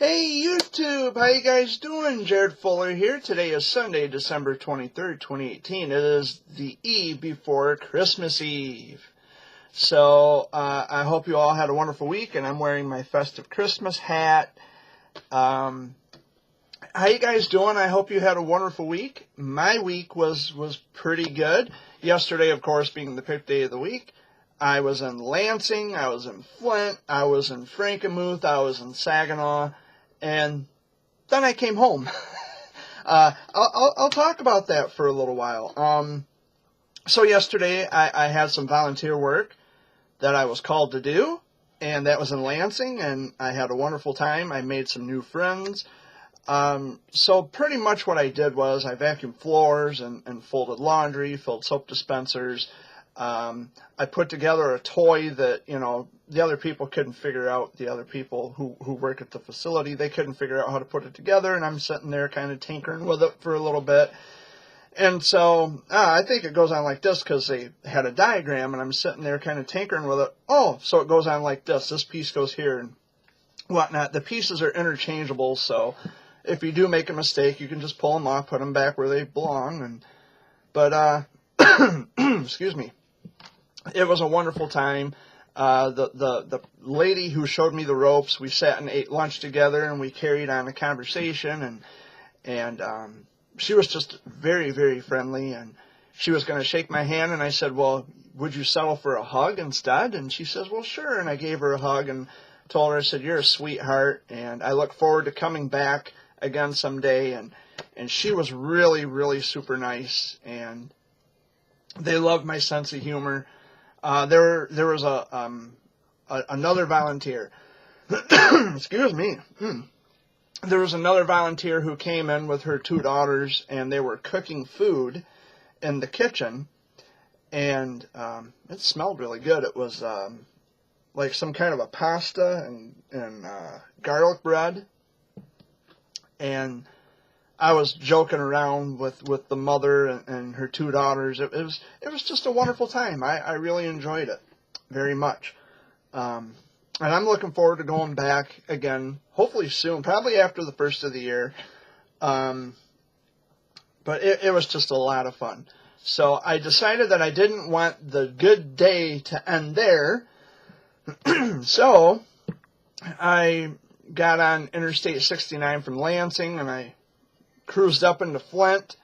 Hey YouTube, how you guys doing? Jared Fuller here. Today is Sunday, December 23rd, 2018. It is the eve before Christmas Eve. So, I hope you all had a wonderful week, and I'm wearing my festive Christmas hat. How you guys doing? I hope you had a wonderful week. My week was pretty good. Yesterday, of course, being the 5th day of the week, I was in Lansing, I was in Flint, I was in Frankenmuth, I was in Saginaw, and then I came home. I'll talk about that for a little while. So yesterday I had some volunteer work that I was called to do, and that was in Lansing, and I had a wonderful time. I made some new friends. So pretty much what I did was I vacuumed floors and folded laundry, filled soap dispensers. I put together a toy that, the other people couldn't figure out, the other people who work at the facility, they couldn't figure out how to put it together, and I'm sitting there kind of tinkering with it for a little bit. And so, I think it goes on like this because they had a diagram, and I'm sitting there kind of tinkering with it. Oh, so it goes on like this. This piece goes here and whatnot. The pieces are interchangeable, so if you do make a mistake, you can just pull them off, put them back where they belong. But excuse me. It was a wonderful time. The lady who showed me the ropes, we sat and ate lunch together, and we carried on a conversation, and she was just very, very friendly, and she was going to shake my hand, and I said, well, would you settle for a hug instead? And she says, well, sure, and I gave her a hug and told her, I said, you're a sweetheart, and I look forward to coming back again someday, and she was really, really super nice, and they loved my sense of humor. There was another volunteer. Excuse me. There was another volunteer who came in with her two daughters, and they were cooking food in the kitchen, and it smelled really good. It was like some kind of a pasta and garlic bread, and I was joking around with the mother and her two daughters. It was just a wonderful time. I really enjoyed it very much. And I'm looking forward to going back again, hopefully soon, probably after the first of the year. But it was just a lot of fun. So I decided that I didn't want the good day to end there. So I got on Interstate 69 from Lansing, and I cruised up into Flint,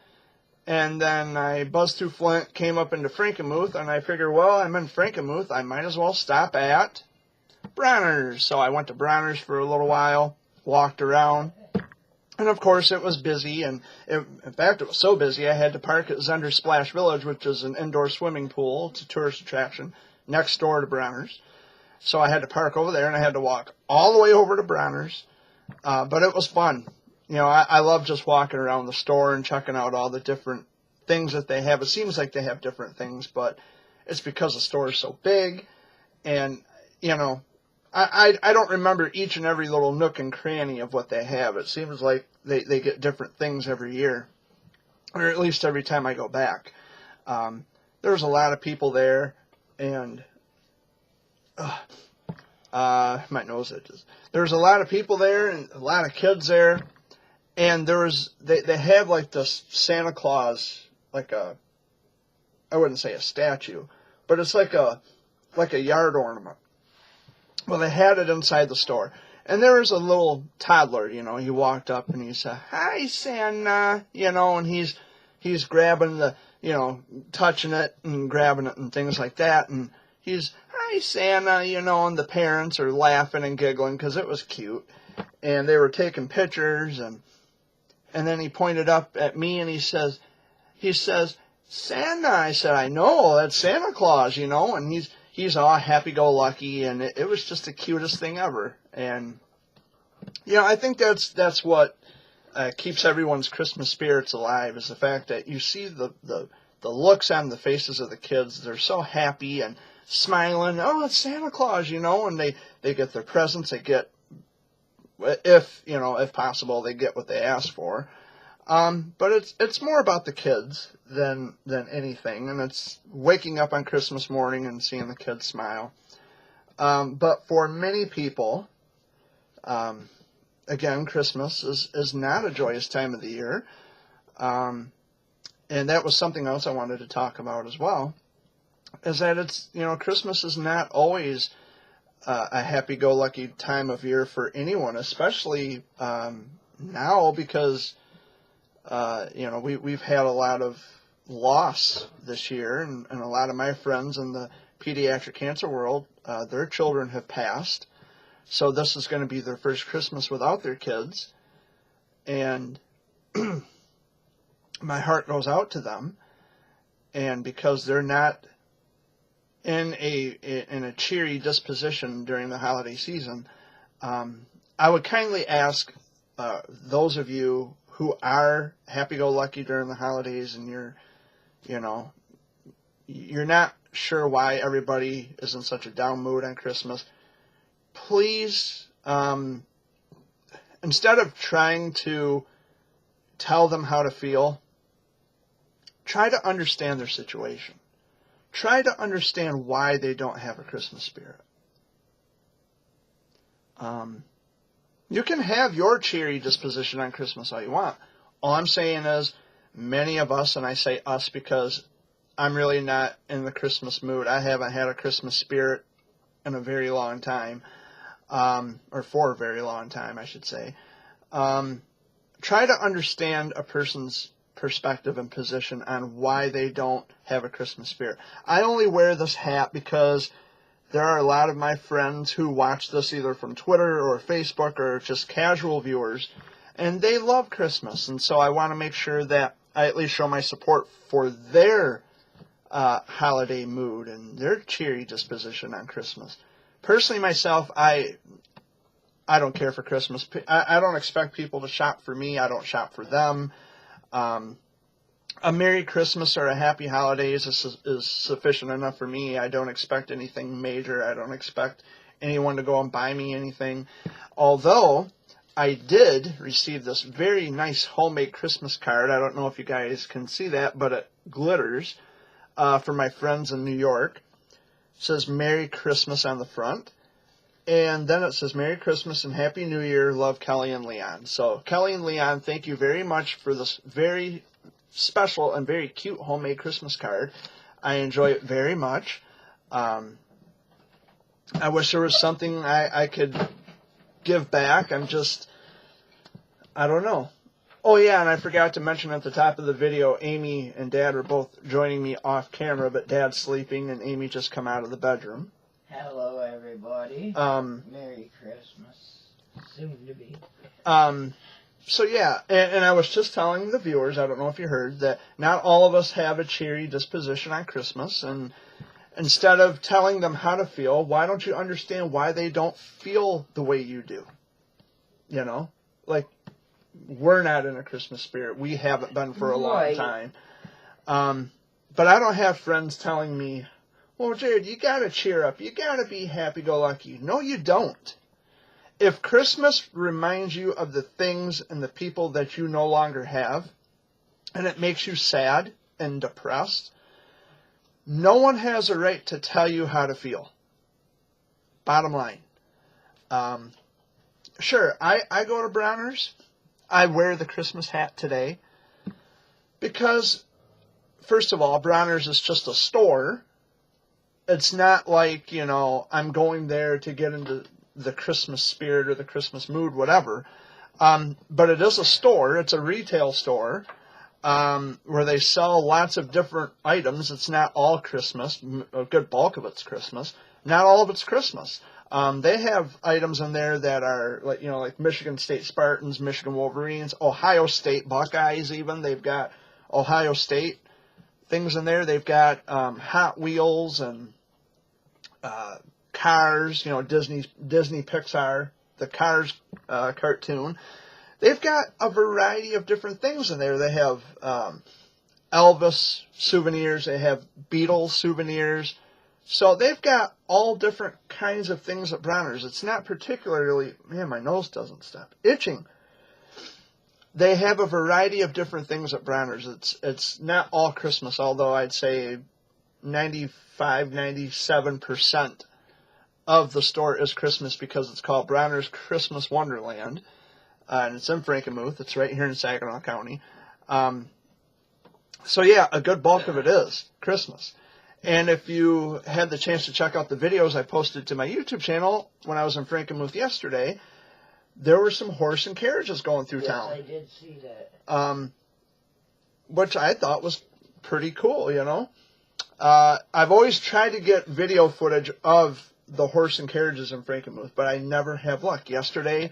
and then I buzzed through Flint, came up into Frankenmuth, and I figured, well, I'm in Frankenmuth, I might as well stop at Bronner's. So I went to Bronner's for a little while, walked around, and of course it was busy, and in fact it was so busy I had to park at Zender Splash Village, which is an indoor swimming pool. It's a tourist attraction next door to Bronner's. So I had to park over there, and I had to walk all the way over to Bronner's, but it was fun. I love just walking around the store and checking out all the different things that they have. It seems like they have different things, but it's because the store is so big. And, I don't remember each and every little nook and cranny of what they have. It seems like they get different things every year, or at least every time I go back. There's a lot of people there, and my nose itches. There's a lot of people there and a lot of kids there. And they have like this Santa Claus, I wouldn't say a statue, but it's like a yard ornament. Well, they had it inside the store. And there was a little toddler, he walked up and he said, hi, Santa, and he's grabbing touching it and grabbing it and things like that. And he's, hi, Santa, and the parents are laughing and giggling because it was cute. And they were taking pictures, and then he pointed up at me and he says, Santa. I said, I know, that's Santa Claus, and he's all happy-go-lucky, and it was just the cutest thing ever. And, I think that's what keeps everyone's Christmas spirits alive, is the fact that you see the looks on the faces of the kids. They're so happy and smiling. Oh, it's Santa Claus, and they get their presents, they get, if possible, they get what they ask for. But it's more about the kids than anything, and it's waking up on Christmas morning and seeing the kids smile. But for many people, again, Christmas is not a joyous time of the year. And that was something else I wanted to talk about as well, is that it's, Christmas is not always a happy-go-lucky time of year for anyone, especially now because, we've had a lot of loss this year, and a lot of my friends in the pediatric cancer world, their children have passed. So this is going to be their first Christmas without their kids. And my heart goes out to them. And because they're not in a cheery disposition during the holiday season, I would kindly ask those of you who are happy-go-lucky during the holidays and you're not sure why everybody is in such a down mood on Christmas, please, instead of trying to tell them how to feel, try to understand their situation. Try to understand why they don't have a Christmas spirit. You can have your cheery disposition on Christmas all you want. All I'm saying is, many of us, and I say us because I'm really not in the Christmas mood. I haven't had a Christmas spirit in a very long time, or for a very long time, I should say. Try to understand a person's perspective and position on why they don't have a Christmas spirit. I only wear this hat because there are a lot of my friends who watch this either from Twitter or Facebook or just casual viewers, and they love Christmas. And so I want to make sure that I at least show my support for their holiday mood and their cheery disposition on Christmas. Personally, myself, I don't care for Christmas. I don't expect people to shop for me. I don't shop for them. A Merry Christmas or a Happy Holidays is sufficient enough for me. I don't expect anything major. I don't expect anyone to go and buy me anything. Although I did receive this very nice homemade Christmas card. I don't know if you guys can see that, but it glitters, for my friends in New York. It says Merry Christmas on the front. And then it says, Merry Christmas and Happy New Year, love Kelly and Leon. So, Kelly and Leon, thank you very much for this very special and very cute homemade Christmas card. I enjoy it very much. I wish there was something I could give back. I don't know. Oh, yeah, and I forgot to mention at the top of the video, Amy and Dad are both joining me off camera, but Dad's sleeping and Amy just come out of the bedroom. Hello, everybody. Merry Christmas. Soon to be. So, yeah, and I was just telling the viewers, I don't know if you heard, that not all of us have a cheery disposition on Christmas, and instead of telling them how to feel, why don't you understand why they don't feel the way you do? Like, we're not in a Christmas spirit. We haven't been for a long time. But I don't have friends telling me, well, Jared, you got to cheer up. You got to be happy-go-lucky. No, you don't. If Christmas reminds you of the things and the people that you no longer have, and it makes you sad and depressed, no one has a right to tell you how to feel. Bottom line. Sure, I go to Bronner's. I wear the Christmas hat today because, first of all, Bronner's is just a store. It's not like, I'm going there to get into the Christmas spirit or the Christmas mood, whatever. But it is a store. It's a retail store where they sell lots of different items. It's not all Christmas. A good bulk of it's Christmas. Not all of it's Christmas. They have items in there that are like Michigan State Spartans, Michigan Wolverines, Ohio State Buckeyes even. They've got Ohio State things in there. They've got Hot Wheels and Cars, Disney Pixar, the Cars cartoon. They've got a variety of different things in there. They have Elvis souvenirs. They have Beatles souvenirs. So they've got all different kinds of things at Bronner's. It's not particularly, man, my nose doesn't stop itching. They have a variety of different things at Bronner's. It's not all Christmas, although I'd say 97% of the store is Christmas because it's called Bronner's Christmas Wonderland. and it's in Frankenmuth. It's right here in Saginaw County. So yeah, a good bulk of it is Christmas. And if you had the chance to check out the videos I posted to my YouTube channel when I was in Frankenmuth yesterday, there were some horse and carriages going through town. Yes, I did see that. Which I thought was pretty cool, you know. I've always tried to get video footage of the horse and carriages in Frankenmuth, but I never have luck. Yesterday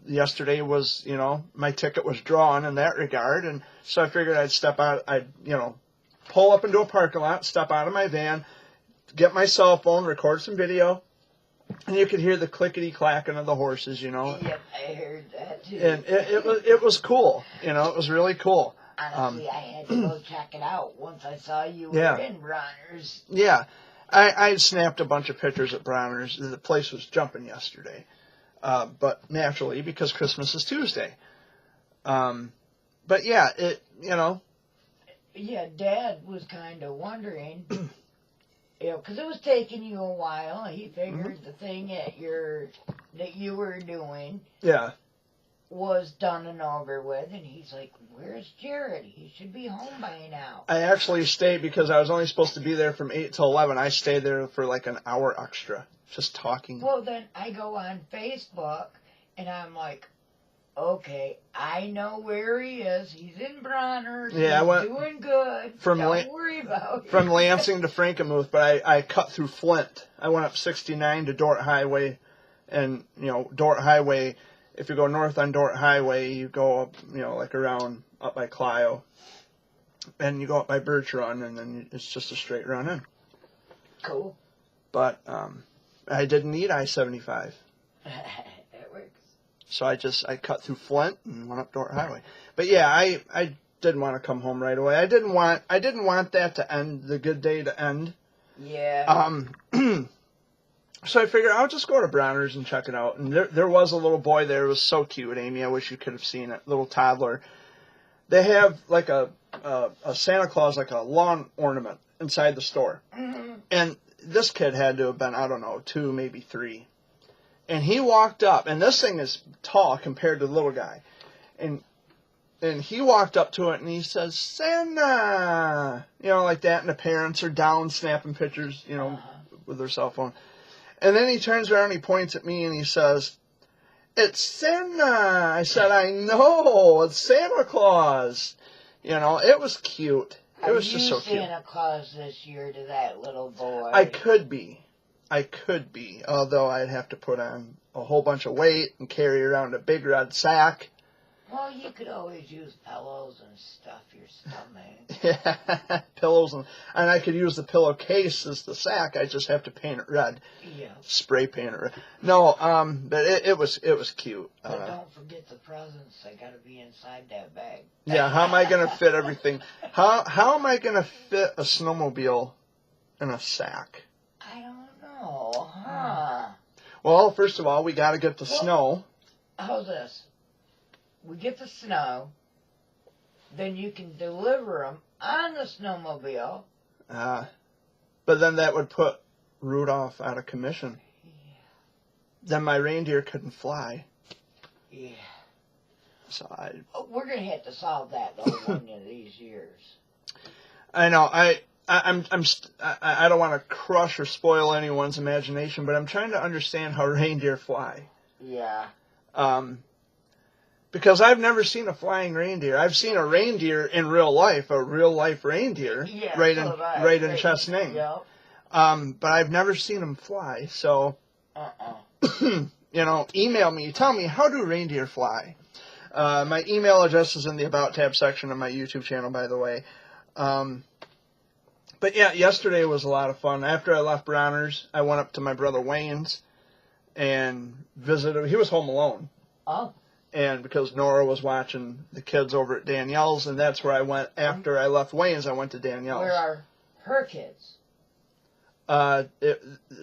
was, you know, my ticket was drawn in that regard, and so I figured I'd step out, pull up into a parking lot, step out of my van, get my cell phone, record some video, and you could hear the clickety-clacking of the horses, you know. Yep, I heard that too. And it was cool, you know, it was really cool. Honestly, I had to go check it out once I saw you were in Bronner's. Yeah, I snapped a bunch of pictures at Bronner's. The place was jumping yesterday, but naturally because Christmas is Tuesday. But yeah, you know. Yeah, Dad was kind of wondering, you know, because it was taking you a while. He figured the thing that you were doing, was done and over with, and he's like, "Where's Jared? He should be home by now." I actually stayed because I was only supposed to be there from 8 till 11. I stayed there for like an hour extra, just talking. Well, then I go on Facebook, and I'm like, okay, I know where he is. He's in Bronner's. Yeah, He's doing good. Don't worry about it. From Lansing to Frankenmuth, but I cut through Flint. I went up 69 to Dort Highway, and, you know, Dort Highway, if you go north on Dort Highway, you go up, you know, like around up by Clio, and you go up by Birch Run, and then it's just a straight run in. Cool. But I didn't need I-75. That works. So I cut through Flint and went up Dort Highway. But yeah, I didn't want to come home right away. I didn't want that to end, the good day to end. Yeah. So I figured I'll just go to Bronner's and check it out. And there was a little boy there. It was so cute, Amy. I wish you could have seen it. Little toddler. They have like a Santa Claus, like a lawn ornament inside the store. Mm-hmm. And this kid had to have been, I don't know, 2, maybe 3. And he walked up, and this thing is tall compared to the little guy. And he walked up to it, and he says, "Santa!" You know, like that. And the parents are down snapping pictures, you know, with their cell phone. And then he turns around, and he points at me, and he says, "It's Santa." I said, "I know, it's Santa Claus." You know, it was cute. It was just so cute. Are you Santa Claus this year to that little boy? I could be, although I'd have to put on a whole bunch of weight and carry around a big red sack. Well, you could always use pillows and stuff your stomach. Yeah, pillows, and I could use the pillowcase as the sack. I just have to paint it red. Yeah. Spray paint it red. No, but it was cute. But don't forget the presents. They got to be inside that bag. Yeah, how am I going to fit everything? How am I going to fit a snowmobile in a sack? I don't know, huh? Well, first of all, we got to get the snow. How's this? We get the snow, then you can deliver them on the snowmobile. But then that would put Rudolph out of commission. Yeah. Then my reindeer couldn't fly. Yeah. So we're gonna have to solve that though one of these years. I know. I don't want to crush or spoil anyone's imagination, but I'm trying to understand how reindeer fly. Yeah. Because I've never seen a flying reindeer. I've seen a reindeer in real life, a real life reindeer, right in Chesnay. Yeah. But I've never seen them fly. So, you know, email me. Tell me, how do reindeer fly? My email address is in the About tab section of my YouTube channel, by the way. But yeah, yesterday was a lot of fun. After I left Bronner's, I went up to my brother Wayne's and visited him. He was home alone. Oh. And because Nora was watching the kids over at Danielle's, and that's where I went after I left Wayne's, I went to Danielle's. Where are her kids?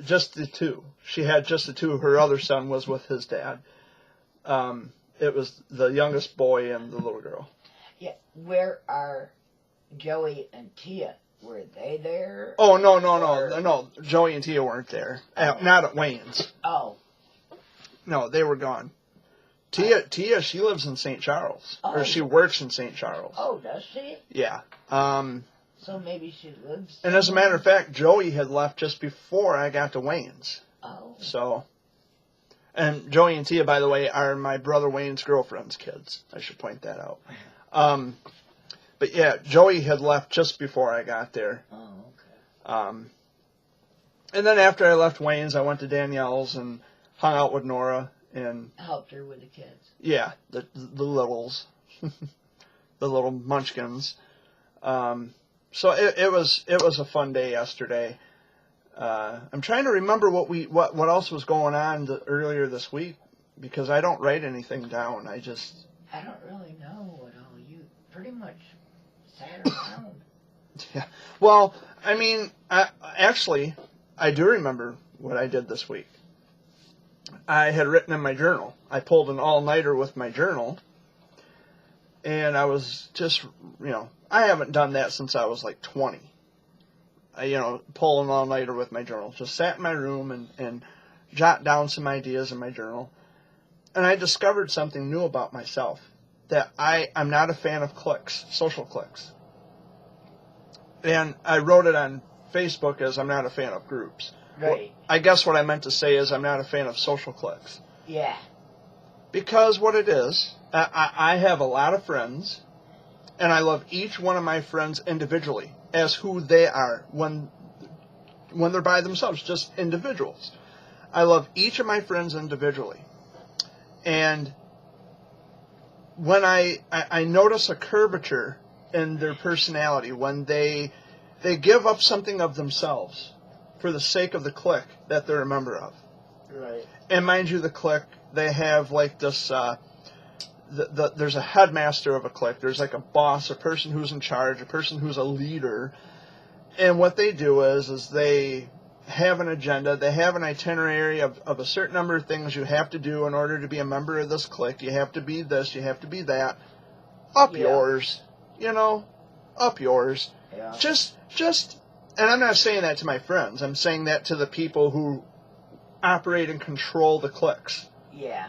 Just the 2. She had just the 2. Her other son was with his dad. It was the youngest boy and the little girl. Yeah. Where are Joey and Tia? Were they there? Oh, no. Joey and Tia weren't there. Not at Wayne's. Oh. No, they were gone. Tia, she lives in St. Charles. Or she works in St. Charles. Oh, does she? Yeah. So maybe she lives... And as a matter of fact, Joey had left just before I got to Wayne's. Oh. So... And Joey and Tia, by the way, are my brother Wayne's girlfriend's kids. I should point that out. But yeah, Joey had left just before I got there. Oh, okay. And then after I left Wayne's, I went to Danielle's and hung out with Nora and helped her with the kids. Yeah, the littles, the little munchkins. So it was a fun day yesterday. I'm trying to remember what else was going on earlier this week because I don't write anything down. I don't really know what all you pretty much sat around. Yeah. Well, I mean, I do remember what I did this week. I had written in my journal. I pulled an all-nighter with my journal, and I was just, I haven't done that since I was like 20. Pull an all-nighter with my journal. Just sat in my room and jot down some ideas in my journal. And I discovered something new about myself, that I'm not a fan of cliques, social cliques. And I wrote it on Facebook as I'm not a fan of groups. Right. Well, I guess what I meant to say is I'm not a fan of social cliques. Yeah. Because what it is, I have a lot of friends, and I love each one of my friends individually as who they are when they're by themselves, just individuals. I love each of my friends individually. And when I notice a curvature in their personality, when they give up something of themselves for the sake of the clique that they're a member of. Right. And mind you, the clique, they have like this, there's a headmaster of a clique. There's like a boss, a person who's in charge, a person who's a leader. And what they do is they have an agenda. They have an itinerary of a certain number of things you have to do in order to be a member of this clique. You have to be this, you have to be that. Up yours. Up yours. Yeah. Just, and I'm not saying that to my friends. I'm saying that to the people who operate and control the cliques. Yeah.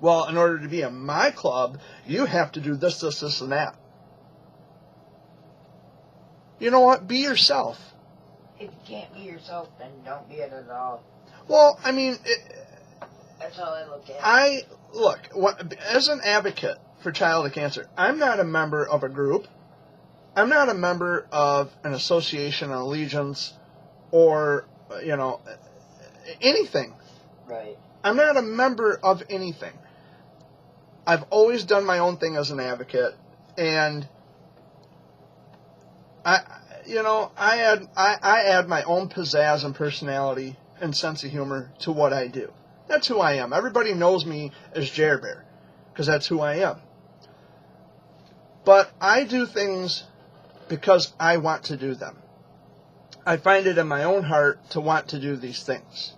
Well, in order to be in my club, you have to do this, this, this, and that. You know what? Be yourself. If you can't be yourself, then don't be it at all. Well, I mean... That's how I look at it. As an advocate for childhood cancer, I'm not a member of a group. I'm not a member of an association, an allegiance, or, anything. Right. I'm not a member of anything. I've always done my own thing as an advocate, and I add my own pizzazz and personality and sense of humor to what I do. That's who I am. Everybody knows me as Jer Bear, because that's who I am. But I do things because I want to do them. I find it in my own heart to want to do these things.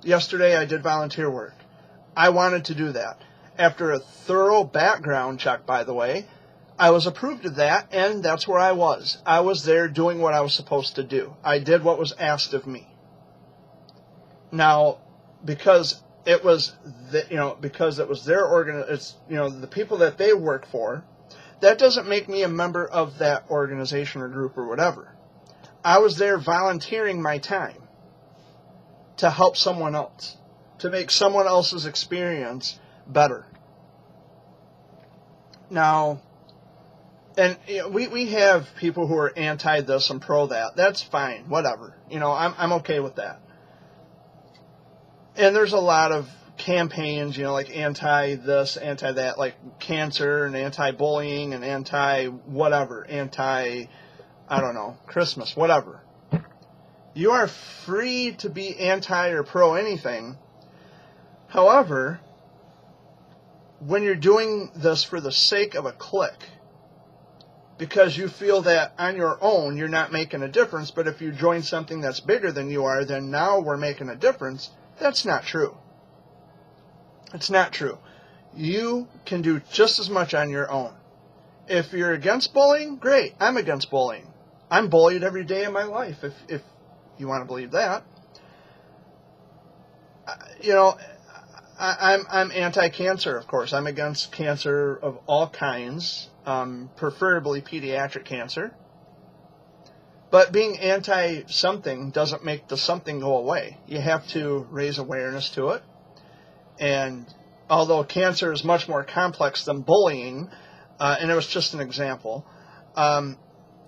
Yesterday I did volunteer work. I wanted to do that. After a thorough background check, by the way, I was approved of that, and that's where I was. I was there doing what I was supposed to do. I did what was asked of me. Now, because it was their the people that they work for, that doesn't make me a member of that organization or group or whatever. I was there volunteering my time to help someone else, to make someone else's experience better. Now, and we have people who are anti this and pro that. That's fine, whatever. I'm okay with that. And there's a lot of campaigns, like anti this, anti that, like cancer and anti-bullying and anti-whatever, Christmas, whatever. You are free to be anti or pro anything. However, when you're doing this for the sake of a clique, because you feel that on your own you're not making a difference, but if you join something that's bigger than you are, then now we're making a difference, that's not true. It's not true. You can do just as much on your own. If you're against bullying, great. I'm against bullying. I'm bullied every day of my life, if you want to believe that. I'm anti-cancer, of course. I'm against cancer of all kinds, preferably pediatric cancer. But being anti-something doesn't make the something go away. You have to raise awareness to it. And although cancer is much more complex than bullying, and it was just an example,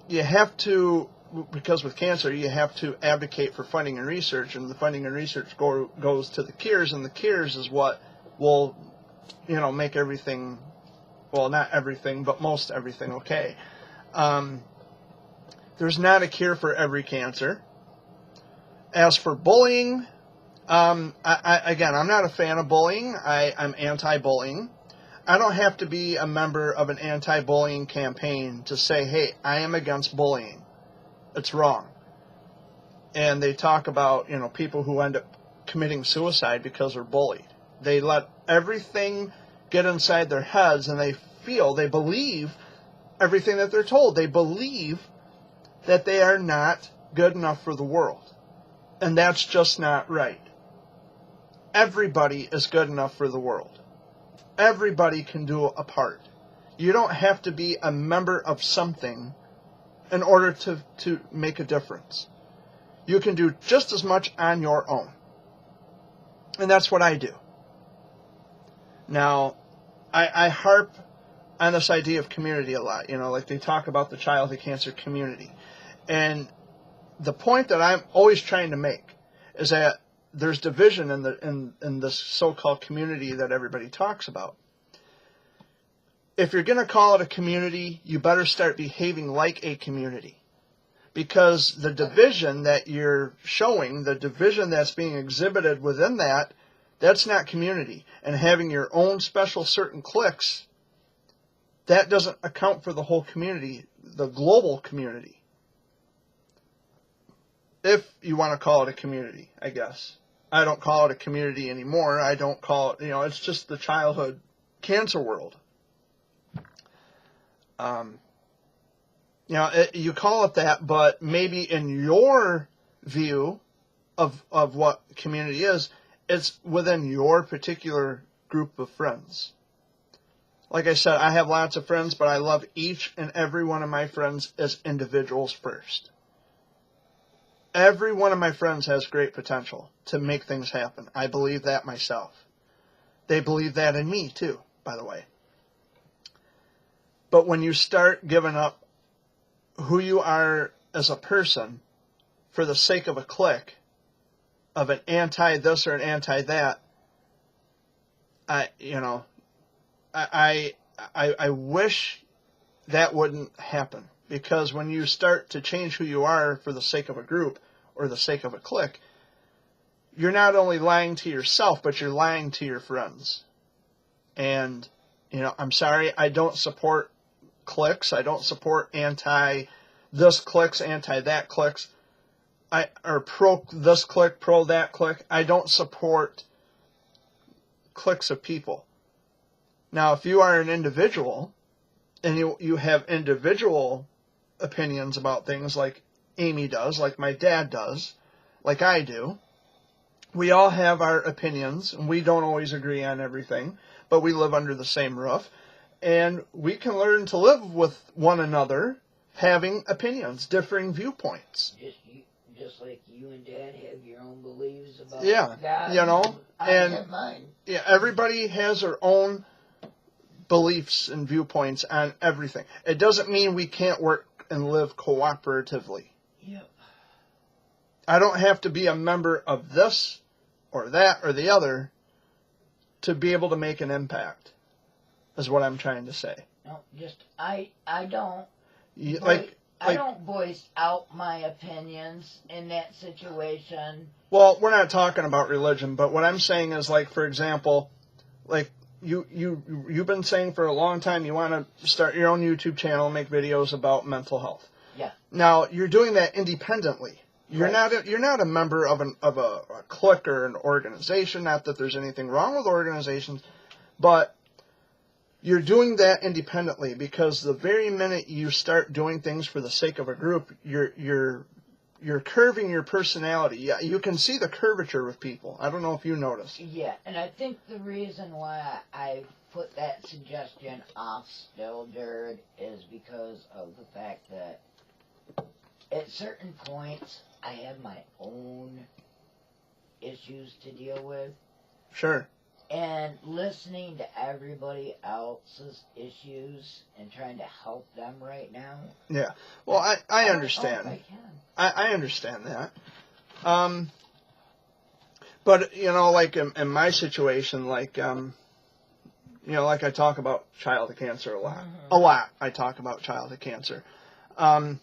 you have to, because with cancer, you have to advocate for funding and research, and the funding and research goes to the cures, and the cures is what will, make everything, well, not everything, but most everything okay. There's not a cure for every cancer. As for bullying, again, I'm not a fan of bullying. I'm anti-bullying. I don't have to be a member of an anti-bullying campaign to say, hey, I am against bullying. It's wrong. And they talk about, people who end up committing suicide because they're bullied. They let everything get inside their heads, and they believe everything that they're told. They believe that they are not good enough for the world. And that's just not right. Everybody is good enough for the world. Everybody can do a part. You don't have to be a member of something in order to make a difference. You can do just as much on your own. And that's what I do. Now, I harp on this idea of community a lot. Like they talk about the childhood cancer community. And the point that I'm always trying to make is that there's division in this so-called community that everybody talks about. If you're going to call it a community, you better start behaving like a community. Because the division that you're showing, the division that's being exhibited within that's not community. And having your own special certain cliques, that doesn't account for the whole community, the global community. If you want to call it a community, I guess. I don't call it a community anymore. I don't call it, it's just the childhood cancer world. You call it that, but maybe in your view of what community is, it's within your particular group of friends. Like I said, I have lots of friends, but I love each and every one of my friends as individuals first. Every one of my friends has great potential to make things happen. I believe that myself. They believe that in me too, by the way. But when you start giving up who you are as a person for the sake of a clique, of an anti-this or an anti-that, I wish that wouldn't happen. Because when you start to change who you are for the sake of a group or the sake of a clique, you're not only lying to yourself, but you're lying to your friends. And, I'm sorry, I don't support cliques. I don't support anti-this cliques, anti-that cliques. Or pro this clique, pro that clique. I don't support cliques of people. Now, if you are an individual and you have individual opinions about things like Amy does, like my dad does, like I do, we all have our opinions, and we don't always agree on everything, but we live under the same roof, and we can learn to live with one another, having opinions, differing viewpoints. Just like you and Dad have your own beliefs about God, I have mine. Yeah, everybody has their own beliefs and viewpoints on everything. It doesn't mean we can't work and live cooperatively. Yep. I don't have to be a member of this or that or the other to be able to make an impact, is what I'm trying to say. No, I don't. I don't voice out my opinions in that situation. Well, we're not talking about religion, but what I'm saying is, like, for example, like, you've been saying for a long time you want to start your own YouTube channel and make videos about mental health. Yeah. Now, you're doing that independently. You're not a member of a clique or an organization. Not that there's anything wrong with organizations, but you're doing that independently, because the very minute you start doing things for the sake of a group, you're you're curving your personality. Yeah, you can see the curvature with people. I don't know if you notice. Yeah, and I think the reason why I put that suggestion off still, Jared, is because of the fact that at certain points I have my own issues to deal with. Sure. And listening to everybody else's issues and trying to help them right now. Yeah. Well, I understand. I can. I understand that. But, you know, like in my situation, like, you know, like I talk about childhood cancer a lot. Mm-hmm. A lot I talk about childhood cancer. I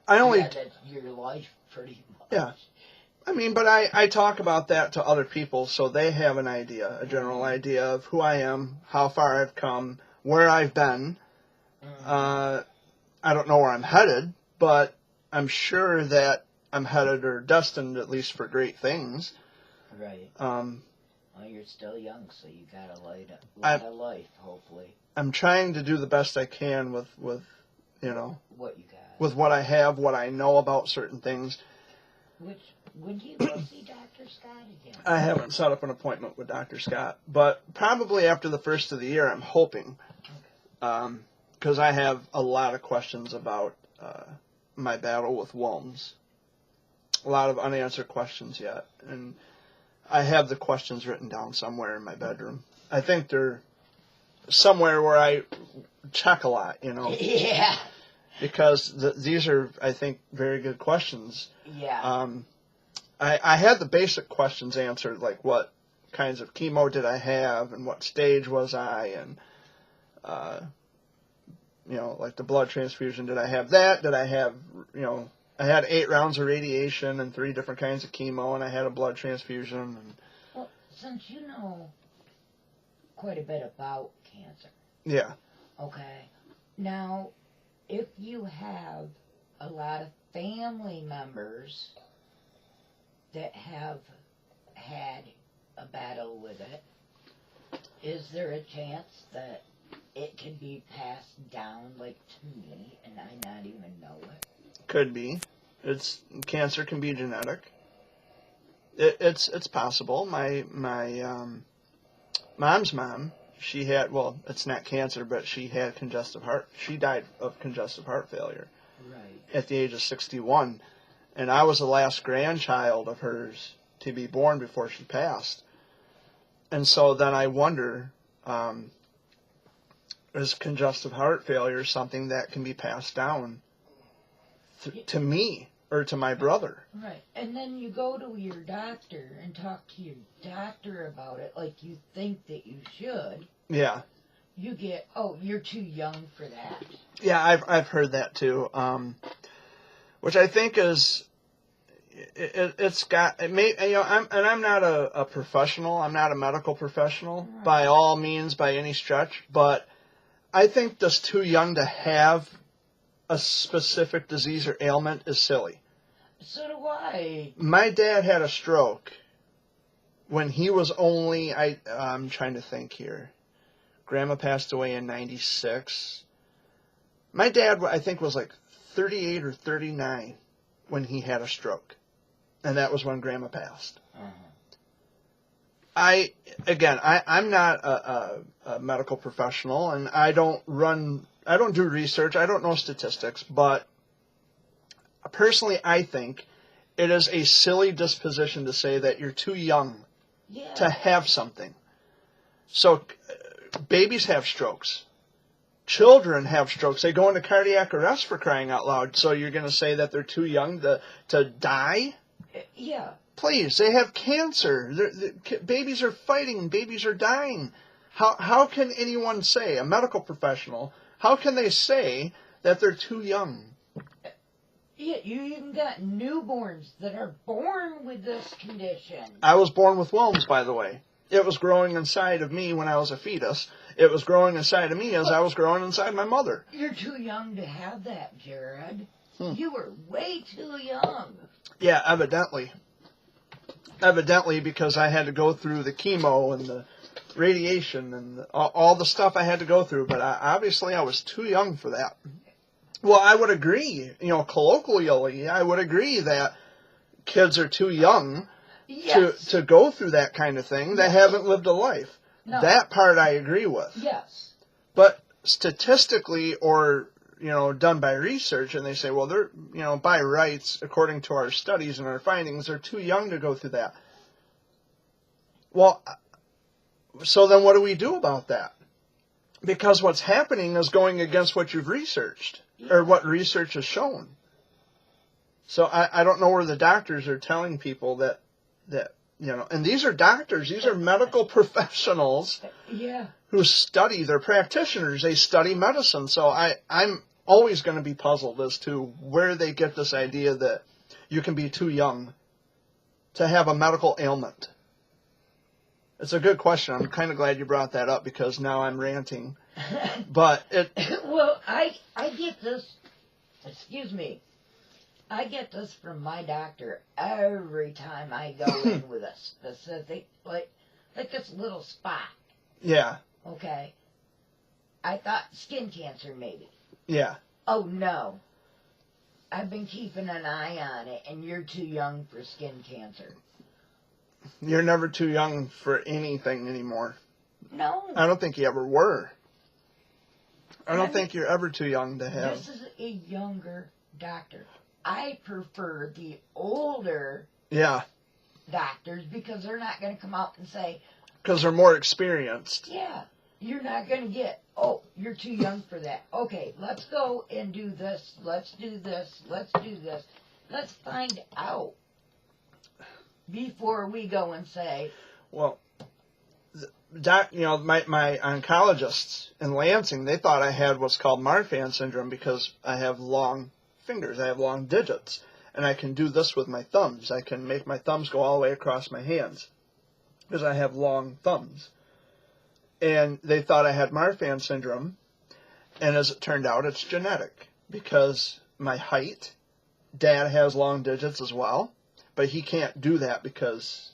only... Yeah, that's your life pretty much. Yeah. I mean, but I talk about that to other people so they have an idea, a general idea of who I am, how far I've come, where I've been. I don't know where I'm headed, but I'm sure that I'm headed or destined at least for great things. Right. Well, you're still young, so you got a lot of life, hopefully. I'm trying to do the best I can with you know, what you got. With what I have, what I know about certain things. When do you go see Dr. Scott again? I haven't set up an appointment with Dr. Scott, but probably after the first of the year, I'm hoping. Because I have a lot of questions about my battle with Walms. A lot of unanswered questions yet. And I have the questions written down somewhere in my bedroom. I think they're somewhere where I check a lot, you know. Yeah. Because these are, I think, very good questions. Yeah. I had the basic questions answered, like what kinds of chemo did I have and what stage was I, and, you know, like the blood transfusion, did I have that? Did I have, you know, I had 8 rounds of radiation and 3 different kinds of chemo, and I had a blood transfusion. And well, since you know quite a bit about cancer. Yeah. Okay. Now, if you have a lot of family members that have had a battle with it, is there a chance that it can be passed down, like to me, and I not even know it? Could be. Cancer can be genetic. It's possible. My mom's mom, she had, well, it's not cancer, but she had she died of congestive heart failure. Right. At the age of 61. And I was the last grandchild of hers to be born before she passed. And so then I wonder, is congestive heart failure something that can be passed down to me or to my brother? Right. And then you go to your doctor and talk to your doctor about it like you think that you should. Yeah. You get, oh, you're too young for that. Yeah, I've heard that too. Which I think is, I'm not a professional. I'm not a medical professional by all means, by any stretch. But I think just too young to have a specific disease or ailment is silly. So do I. My dad had a stroke when he was only, I'm trying to think here. Grandma passed away in 96. My dad, I think, was like 38 or 39 when he had a stroke. And that was when Grandma passed. I'm not a medical professional, and I don't do research, I don't know statistics, but personally I think it is a silly disposition to say that you're too young to have something. So babies have strokes. Children have strokes. They go into cardiac arrest, for crying out loud. So you're going to say that they're too young to die? Yeah. Please, they have cancer. Babies are fighting. Babies are dying. How can anyone say, a medical professional, how can they say that they're too young? Yeah, you even got newborns that are born with this condition. I was born with Wilms, by the way. It was growing inside of me when I was a fetus. It was growing inside of me as I was growing inside my mother. You're too young to have that, Jared. You were way too young. Yeah, evidently. Evidently, because I had to go through the chemo and the radiation and all the stuff I had to go through. But obviously I was too young for that. Well, I would agree. Colloquially, I would agree that kids are too young to go through that kind of thing. They haven't lived a life. No. That part I agree with. Yes. But statistically, or done by research, and they say, well, they're by rights, according to our studies and our findings, they're too young to go through that. Well, so then what do we do about that? Because what's happening is going against what you've researched, or what research has shown. So I don't know where the doctors are telling people that and these are doctors, these are medical professionals who study, they're practitioners, they study medicine. So I'm always going to be puzzled as to where they get this idea that you can be too young to have a medical ailment. It's a good question. I'm kind of glad you brought that up because now I'm ranting. But well, I get this, excuse me, I get this from my doctor every time I go in with a specific, like this little spot. Yeah. Okay. I thought skin cancer maybe. Yeah. Oh, no. I've been keeping an eye on it, and you're too young for skin cancer. You're never too young for anything anymore. No. I don't think you ever were. I don't think you're ever too young to have. This is a younger doctor. I prefer the older doctors because they're not going to come out and say... Because they're more experienced. Yeah. You're not going to get, oh, you're too young for that. Okay, let's go and do this. Let's do this. Let's do this. Let's find out before we go and say... Well, my oncologists in Lansing, they thought I had what's called Marfan syndrome because I have long fingers. I have long digits. And I can do this with my thumbs. I can make my thumbs go all the way across my hands because I have long thumbs. And they thought I had Marfan syndrome. And as it turned out, it's genetic because my height, Dad has long digits as well. But he can't do that because,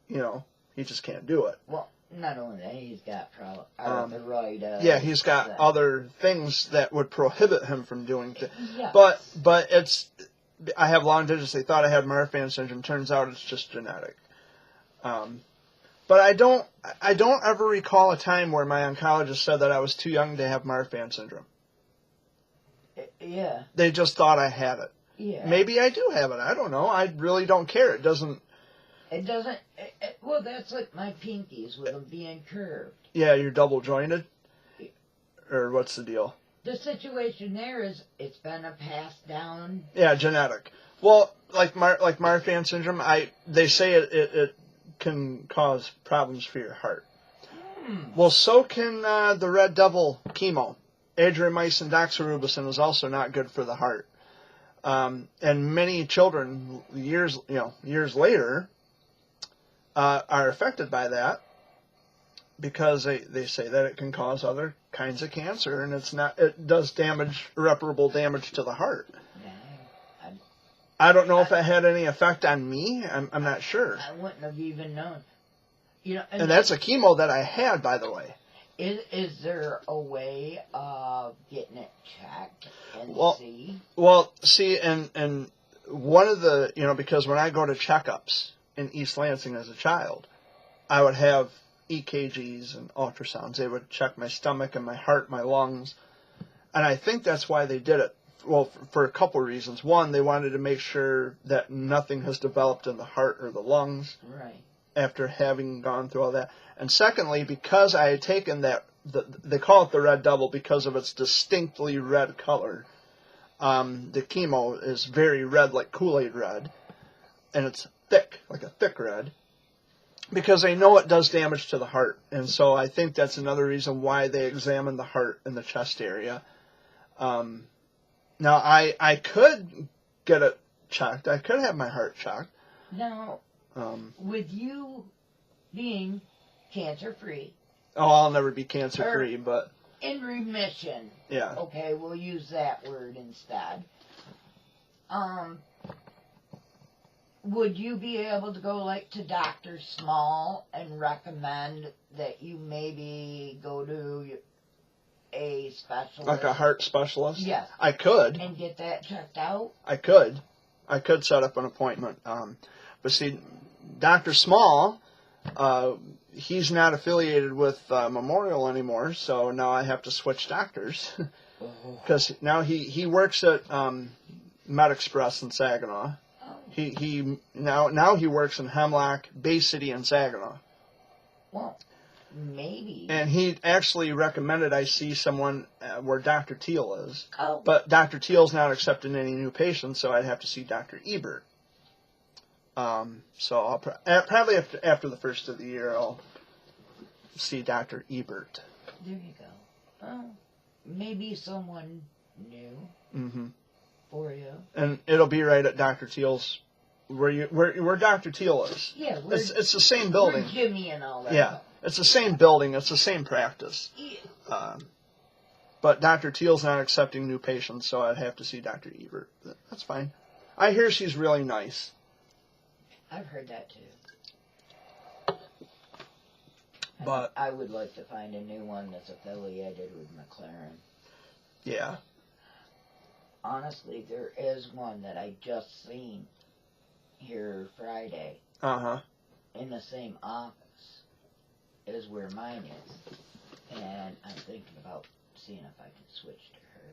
he just can't do it. Well, not only that, he's got arthritis. Yeah, he's got other things that would prohibit him from doing things. Yeah. But I have long digits. They thought I had Marfan syndrome. Turns out it's just genetic. But I don't ever recall a time where my oncologist said that I was too young to have Marfan syndrome. Yeah. They just thought I had it. Yeah. Maybe I do have it. I don't know. I really don't care. It doesn't... Well, that's like my pinkies with them being curved. Yeah, you're double jointed? Or what's the deal? The situation there is it's been a passed down... Yeah, genetic. Well, like Marfan syndrome, they say it can cause problems for your heart. Well, so can the Red Devil chemo. Adriamycin doxorubicin is also not good for the heart. And many children, years later, are affected by that because they say that it can cause other kinds of cancer, and it does irreparable damage to the heart. I don't know if it had any effect on me. I'm not sure. I wouldn't have even known. And that's a chemo that I had, by the way. Is there a way of getting it checked and see? Well, see, and one of the, because when I go to checkups in East Lansing as a child, I would have EKGs and ultrasounds. They would check my stomach and my heart, my lungs. And I think that's why they did it. Well, for a couple of reasons. One, they wanted to make sure that nothing has developed in the heart or the lungs. Right. After having gone through all that. And secondly, because I had taken they call it the Red Devil because of its distinctly red color. The chemo is very red, like Kool-Aid red. And it's thick, like a thick red. Because they know it does damage to the heart. And so I think that's another reason why they examine the heart and the chest area. Now, I could get it checked. I could have my heart checked. Now, with you being cancer-free... Oh, I'll never be cancer-free, but... In remission. Yeah. Okay, we'll use that word instead. Would you be able to go, to Dr. Small and recommend that you maybe go to a specialist? Like a heart specialist? Yes. I could. And get that checked out? I could set up an appointment. But see, Dr. Small, he's not affiliated with Memorial anymore, so now I have to switch doctors. Because now he works at MedExpress in Saginaw. He now he works in Hemlock, Bay City, and Saginaw. Well, maybe. And he actually recommended I see someone where Dr. Teal is. Oh. But Dr. Teal's not accepting any new patients, so I'd have to see Dr. Ebert. So I'll probably after the first of the year, I'll see Dr. Ebert. There you go. Oh, maybe someone new for you. And it'll be right at Dr. Teal's, where Dr. Teal is. Yeah, it's the same building. Where Jimmy and all that. Yeah, it's the same building. It's the same practice. Yeah. But Dr. Teal's not accepting new patients, so I'd have to see Dr. Ebert. That's fine. I hear she's really nice. I've heard that too. But I would like to find a new one that's affiliated with McLaren. Yeah. Honestly, there is one that I just seen here Friday. In the same office as where mine is. And I'm thinking about seeing if I can switch to her.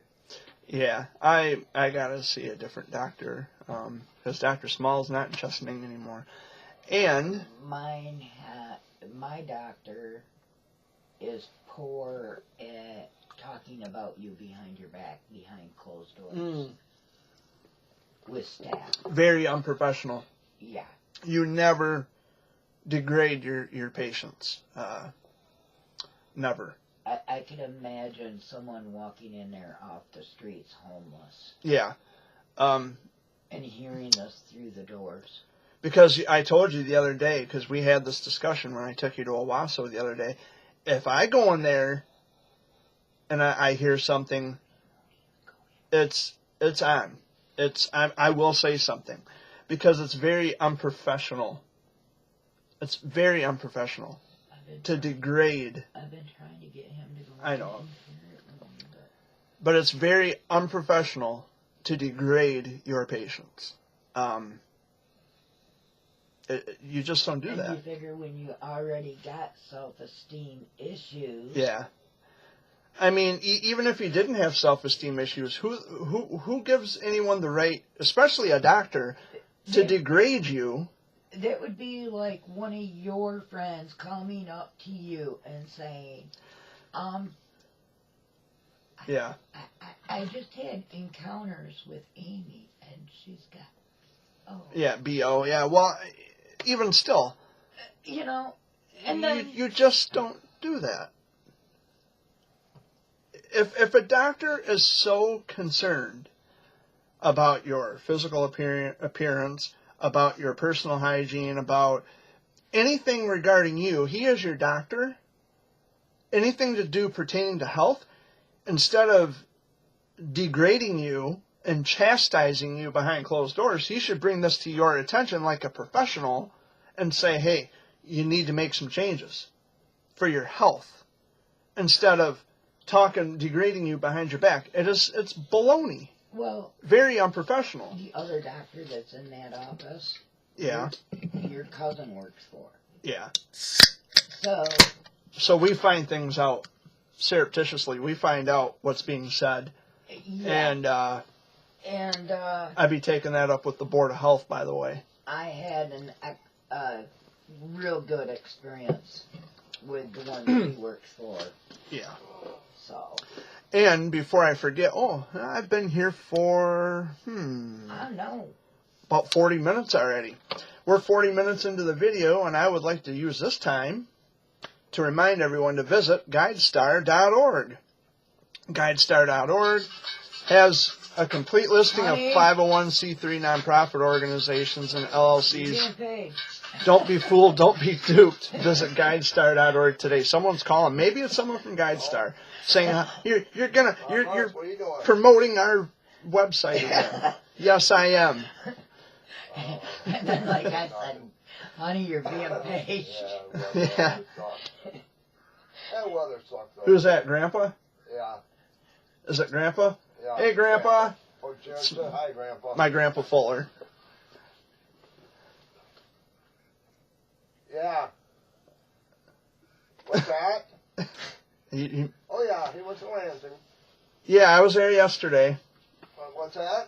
Yeah, I gotta see a different doctor, because Dr. Small's not in Chesaning anymore. And my doctor is poor at talking about you behind your back, behind closed doors, with staff. Very unprofessional. Yeah. You never degrade your patients. Never. I could imagine someone walking in there off the streets homeless. Yeah. And hearing us through the doors. Because I told you the other day, because we had this discussion when I took you to Owasso the other day, if I go in there and I hear something, it's on. I will say something. Because it's very unprofessional. It's very unprofessional to degrade. I've been trying to get him to go. I know. But it's very unprofessional to degrade your patients. You just don't do that. You figure when you already got self-esteem issues. Yeah. I mean, even if you didn't have self-esteem issues, who gives anyone the right, especially a doctor, to degrade you? That would be like one of your friends coming up to you and saying, yeah. I just had encounters with Amy, and she's got, Yeah, B.O., yeah. Well, even still. You know, and then... You just don't do that. If a doctor is so concerned about your physical appearance, about your personal hygiene, about anything regarding you, he is your doctor. Anything to do pertaining to health, instead of degrading you and chastising you behind closed doors, he should bring this to your attention like a professional and say, hey, you need to make some changes for your health, instead of degrading you behind your back. It's baloney. Well, very unprofessional. The other doctor that's in that office, yeah, your cousin works for. Yeah. So we find things out surreptitiously. We find out what's being said. Yeah. And I'd be taking that up with the Board of Health, by the way. I had a real good experience with the one that he works for. Yeah. So. And before I forget, I've been here for, I know. about 40 minutes already. We're 40 minutes into the video, and I would like to use this time to remind everyone to visit GuideStar.org. GuideStar.org has a complete listing of 501c3 nonprofit organizations and LLCs. Don't be fooled. Don't be duped. Visit GuideStar.org today. Someone's calling. Maybe it's someone from GuideStar saying you're promoting our website again. Yes, I am. And then, like I said, honey, you're being paid. Yeah. Who's that, Grandpa? Yeah. Is it Grandpa? Yeah. Hey, Grandpa. Oh, Jared, say hi, Grandpa. My Grandpa Fuller. Yeah. What's that? Oh, yeah, he went to Lansing. Yeah, I was there yesterday. What's that?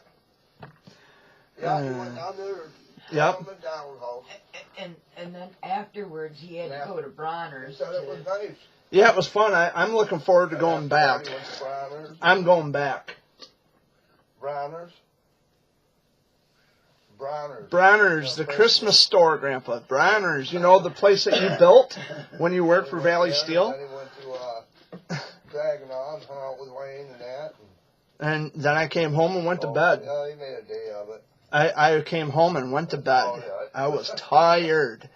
Yeah, he went down there. Yep. And then afterwards he had to go to Bronner's. He said it was nice. Yeah, it was fun. I'm looking forward to going back. I'm going back. Bronner's? Bronner's, the Christmas store, Grandpa. Bronner's, you know, the place that you built when you worked for Valley Steel? Then he went to Saginaw and hung out with Wayne and that. And then I came home and went to bed. Yeah, he made a day of it. I came home and went to bed. I was tired.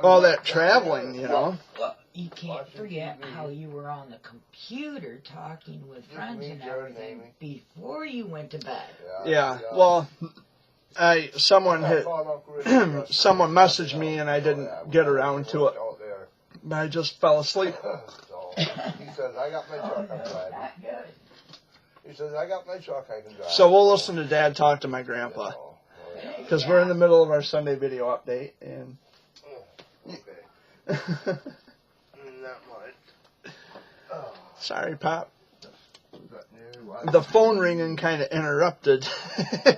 All that traveling, you know. Well, you can't forget how you were on the computer talking with friends and everything before you went to bed. Yeah. Well, someone messaged me and I didn't get around to it. I just fell asleep. He says, I got my truck, I'm driving. He says, I got my truck, I can drive. So we'll listen to Dad talk to my grandpa. Because we're in the middle of our Sunday video update. And Okay. Not much. Sorry, Pop. The phone ringing kind of interrupted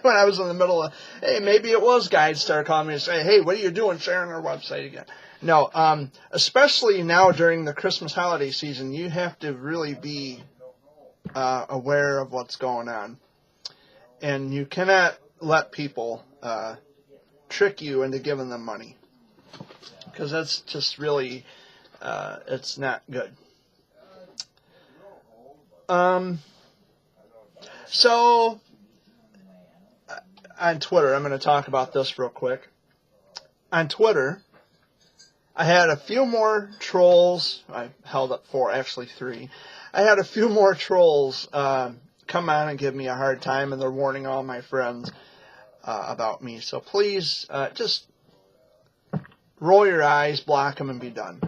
when I was in the middle of, hey, maybe it was guys started calling me and say, hey, what are you doing sharing our website again? No, especially now during the Christmas holiday season, you have to really be aware of what's going on. And you cannot let people trick you into giving them money. Because that's just really, it's not good. So, on Twitter, I'm going to talk about this real quick. On Twitter, I had a few more trolls. I held up 4, actually 3. I had a few more trolls come on and give me a hard time, and they're warning all my friends about me. So please, just roll your eyes, block them, and be done.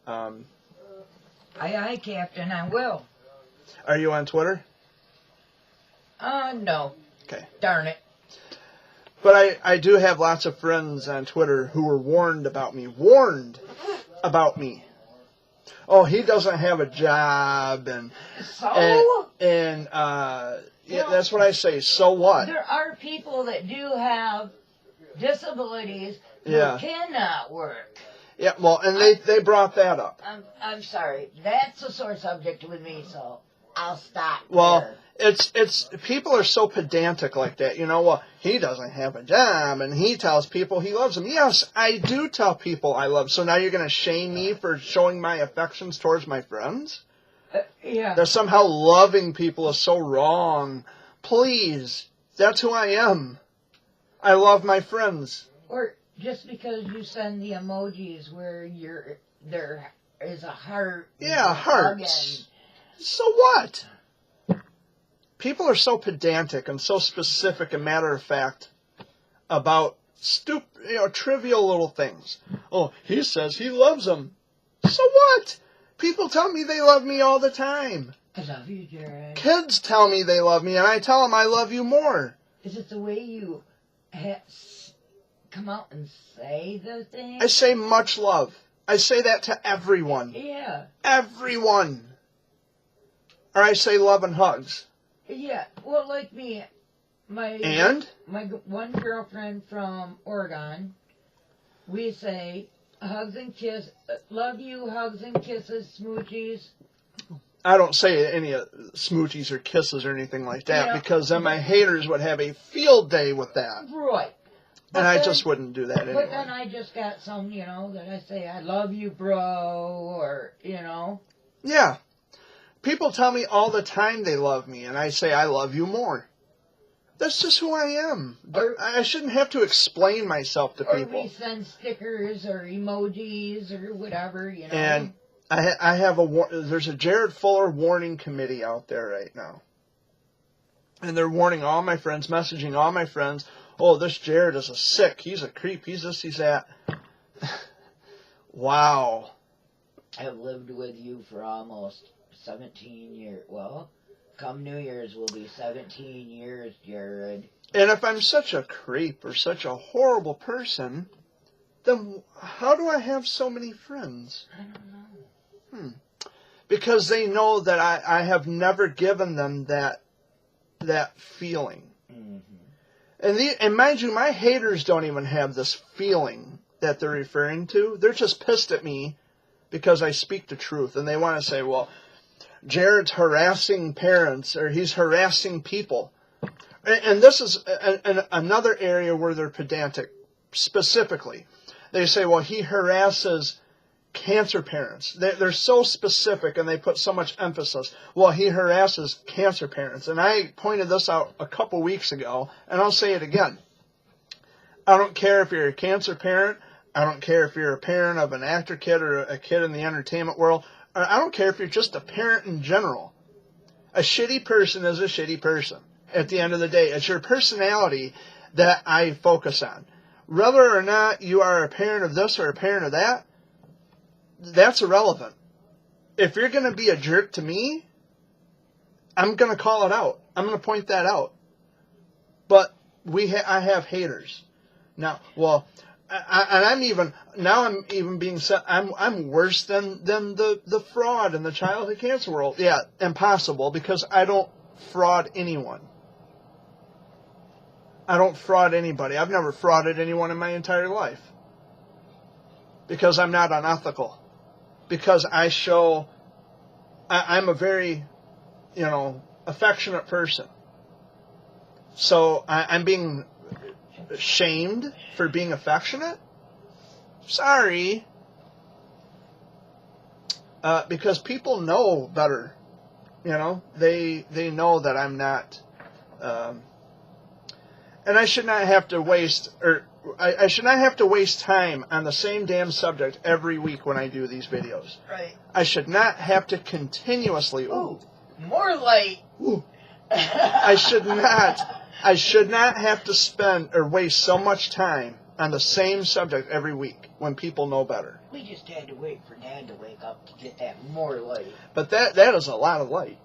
Aye, Captain, I will. Are you on Twitter? No. Okay. Darn it. But I do have lots of friends on Twitter who were warned about me. Warned about me. Oh, he doesn't have a job, and yeah, that's what I say. So what? There are people that do have disabilities who cannot work. Yeah, well, and they brought that up. I'm sorry. That's a sore subject with me, so I'll stop. Well, there. it's people are so pedantic like that. You know, well, he doesn't have a job, and he tells people he loves them. Yes, I do tell people I love. So now you're going to shame me for showing my affections towards my friends? Yeah. That somehow loving people is so wrong. Please, that's who I am. I love my friends. Or just because you send the emojis where there is a heart. Yeah, hearts. So what? People are so pedantic and so specific and matter of fact about trivial little things. Oh, he says he loves them. So what? People tell me they love me all the time. I love you, Jared. Kids tell me they love me, and I tell them I love you more. Is it the way you come out and say the thing? I say much love. I say that to everyone. Yeah. Everyone. Or I say love and hugs. Yeah. Well, like me, my one girlfriend from Oregon, we say hugs and kiss, love you, hugs and kisses, smoochies. I don't say any smoochies or kisses or anything like that because then my haters would have a field day with that. Right. And I just wouldn't do that anyway. But then I just got some, that I say, I love you, bro, or, Yeah. People tell me all the time they love me, and I say I love you more. That's just who I am. I shouldn't have to explain myself to people. Or we send stickers or emojis or whatever, And I have there's a Jared Fuller warning committee out there right now. And they're warning all my friends, messaging all my friends, oh, this Jared is a sick, he's a creep, he's this, he's that. Wow. I've lived with you for almost 17 years. Well, come New Year's will be 17 years, Jared. And if I'm such a creep or such a horrible person, then how do I have so many friends? I don't know. Because they know that I have never given them that feeling. Mm-hmm. And mind you, my haters don't even have this feeling that they're referring to. They're just pissed at me because I speak the truth. And they want to say, well, Jared's harassing parents or he's harassing people. And this is another area where they're pedantic specifically. They say, well, he harasses cancer parents. They're so specific and they put so much emphasis. Well, he harasses cancer parents. And I pointed this out a couple weeks ago, and I'll say it again. I don't care if you're a cancer parent. I don't care if you're a parent of an actor kid or a kid in the entertainment world. I don't care if you're just a parent in general. A shitty person is a shitty person. At the end of the day, it's your personality that I focus on. Whether or not you are a parent of this or a parent of that, that's irrelevant. If you're going to be a jerk to me, I'm going to call it out. I'm going to point that out. But I have haters. Now, well, I'm even being said, I'm worse than the fraud in the childhood cancer world. Yeah, impossible, because I don't fraud anyone. I don't fraud anybody. I've never frauded anyone in my entire life. Because I'm not unethical. Because I'm a very, affectionate person. So I'm being shamed for being affectionate? Sorry. Because people know better. They know that I'm not, and I should not have to waste, I should not have to waste time on the same damn subject every week when I do these videos. Right. I should not have to continuously. Ooh, more light. Ooh. I should not have to spend or waste so much time on the same subject every week when people know better. We just had to wait for Dad to wake up to get that more light. But that is a lot of light.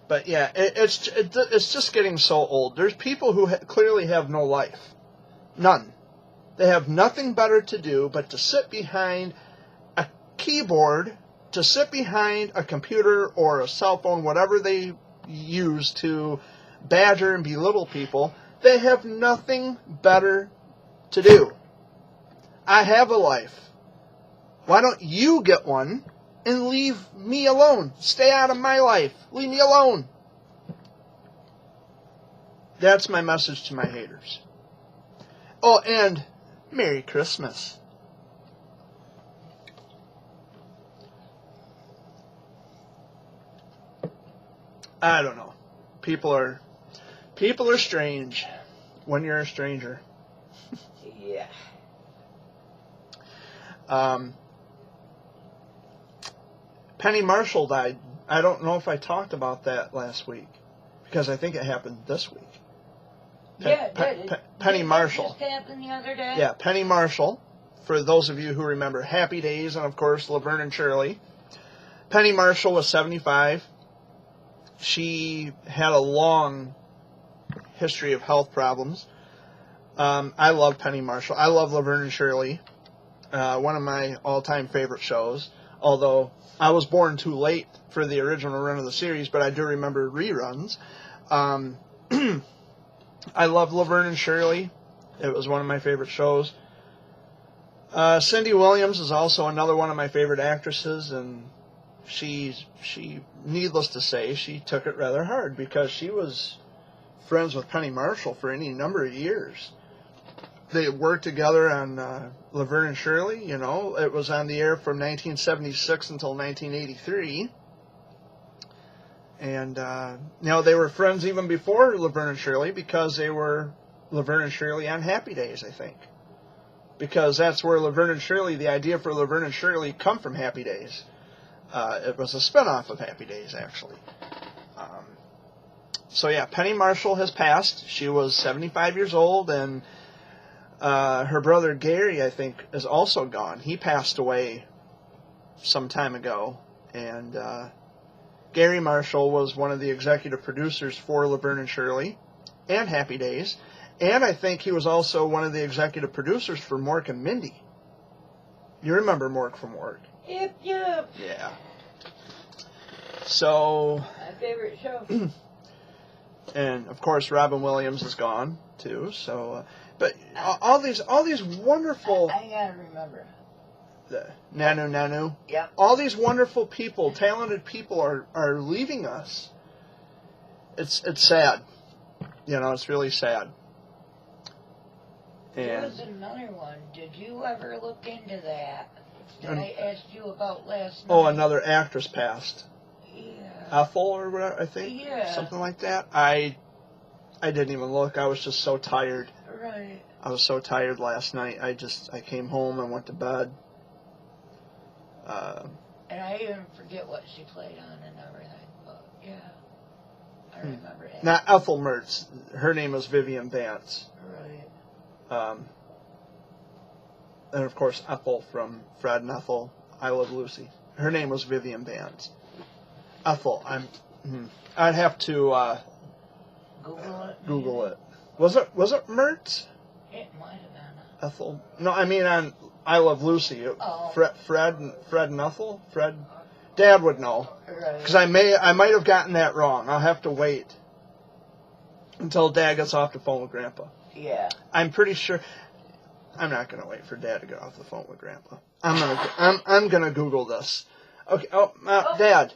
But yeah, it's just getting so old. There's people who clearly have no life. None. They have nothing better to do but to sit behind a keyboard, to sit behind a computer or a cell phone, whatever they use to badger and belittle people. They have nothing better to do. I have a life. Why don't you get one and leave me alone? Stay out of my life. Leave me alone. That's my message to my haters. Oh, and Merry Christmas. I don't know. People are strange when you're a stranger. Yeah. Penny Marshall died. I don't know if I talked about that last week, because I think it happened this week. Penny Marshall. Did that just happen the other day? Yeah, Penny Marshall. For those of you who remember Happy Days and, of course, Laverne and Shirley. Penny Marshall was 75. She had a long history of health problems. I love Penny Marshall. I love Laverne and Shirley. One of my all-time favorite shows. Although I was born too late for the original run of the series, but I do remember reruns. I love Laverne and Shirley. It was one of my favorite shows. Cindy Williams is also another one of my favorite actresses, and she, needless to say, she took it rather hard because she was friends with Penny Marshall for any number of years. They worked together on Laverne and Shirley. It was on the air from 1976 until 1983. And, they were friends even before Laverne and Shirley because they were Laverne and Shirley on Happy Days, I think. Because that's where Laverne and Shirley, the idea for Laverne and Shirley come from Happy Days. It was a spinoff of Happy Days, actually. So, yeah, Penny Marshall has passed. She was 75 years old, and Her brother Gary, I think, is also gone. He passed away some time ago. And Gary Marshall was one of the executive producers for Laverne and Shirley and Happy Days. And I think he was also one of the executive producers for Mork and Mindy. You remember Mork from Mork? Yep. Yeah. So... My favorite show. And, of course, Robin Williams is gone, too. So, but all these wonderful... I gotta remember. Nanu. Yep. All these wonderful people, talented people are leaving us. It's sad. You know, it's really sad. There was another one. Did you ever look into that? That I asked you about last night? Oh, another actress passed. Yeah. Ethel or whatever, I think. Yeah. Something like that. I didn't even look. I was just so tired. Right. I was so tired last night. I came home and went to bed. And I even forget what she played on and everything, but yeah, I remember it. Not Ethel Mertz. Her name was Vivian Vance. Right. And of course Ethel from Fred and Ethel, I Love Lucy. Her name was Vivian Vance. Ethel, I'd have to Google it. Was it Mertz? It might have been. Ethel? No, I mean on I Love Lucy. Oh. Fred and Ethel. Fred. Dad would know. Right. Because I might have gotten that wrong. I'll have to wait until Dad gets off the phone with Grandpa. Yeah. I'm pretty sure. I'm not gonna wait for Dad to get off the phone with Grandpa. I'm gonna Google this. Okay. Dad.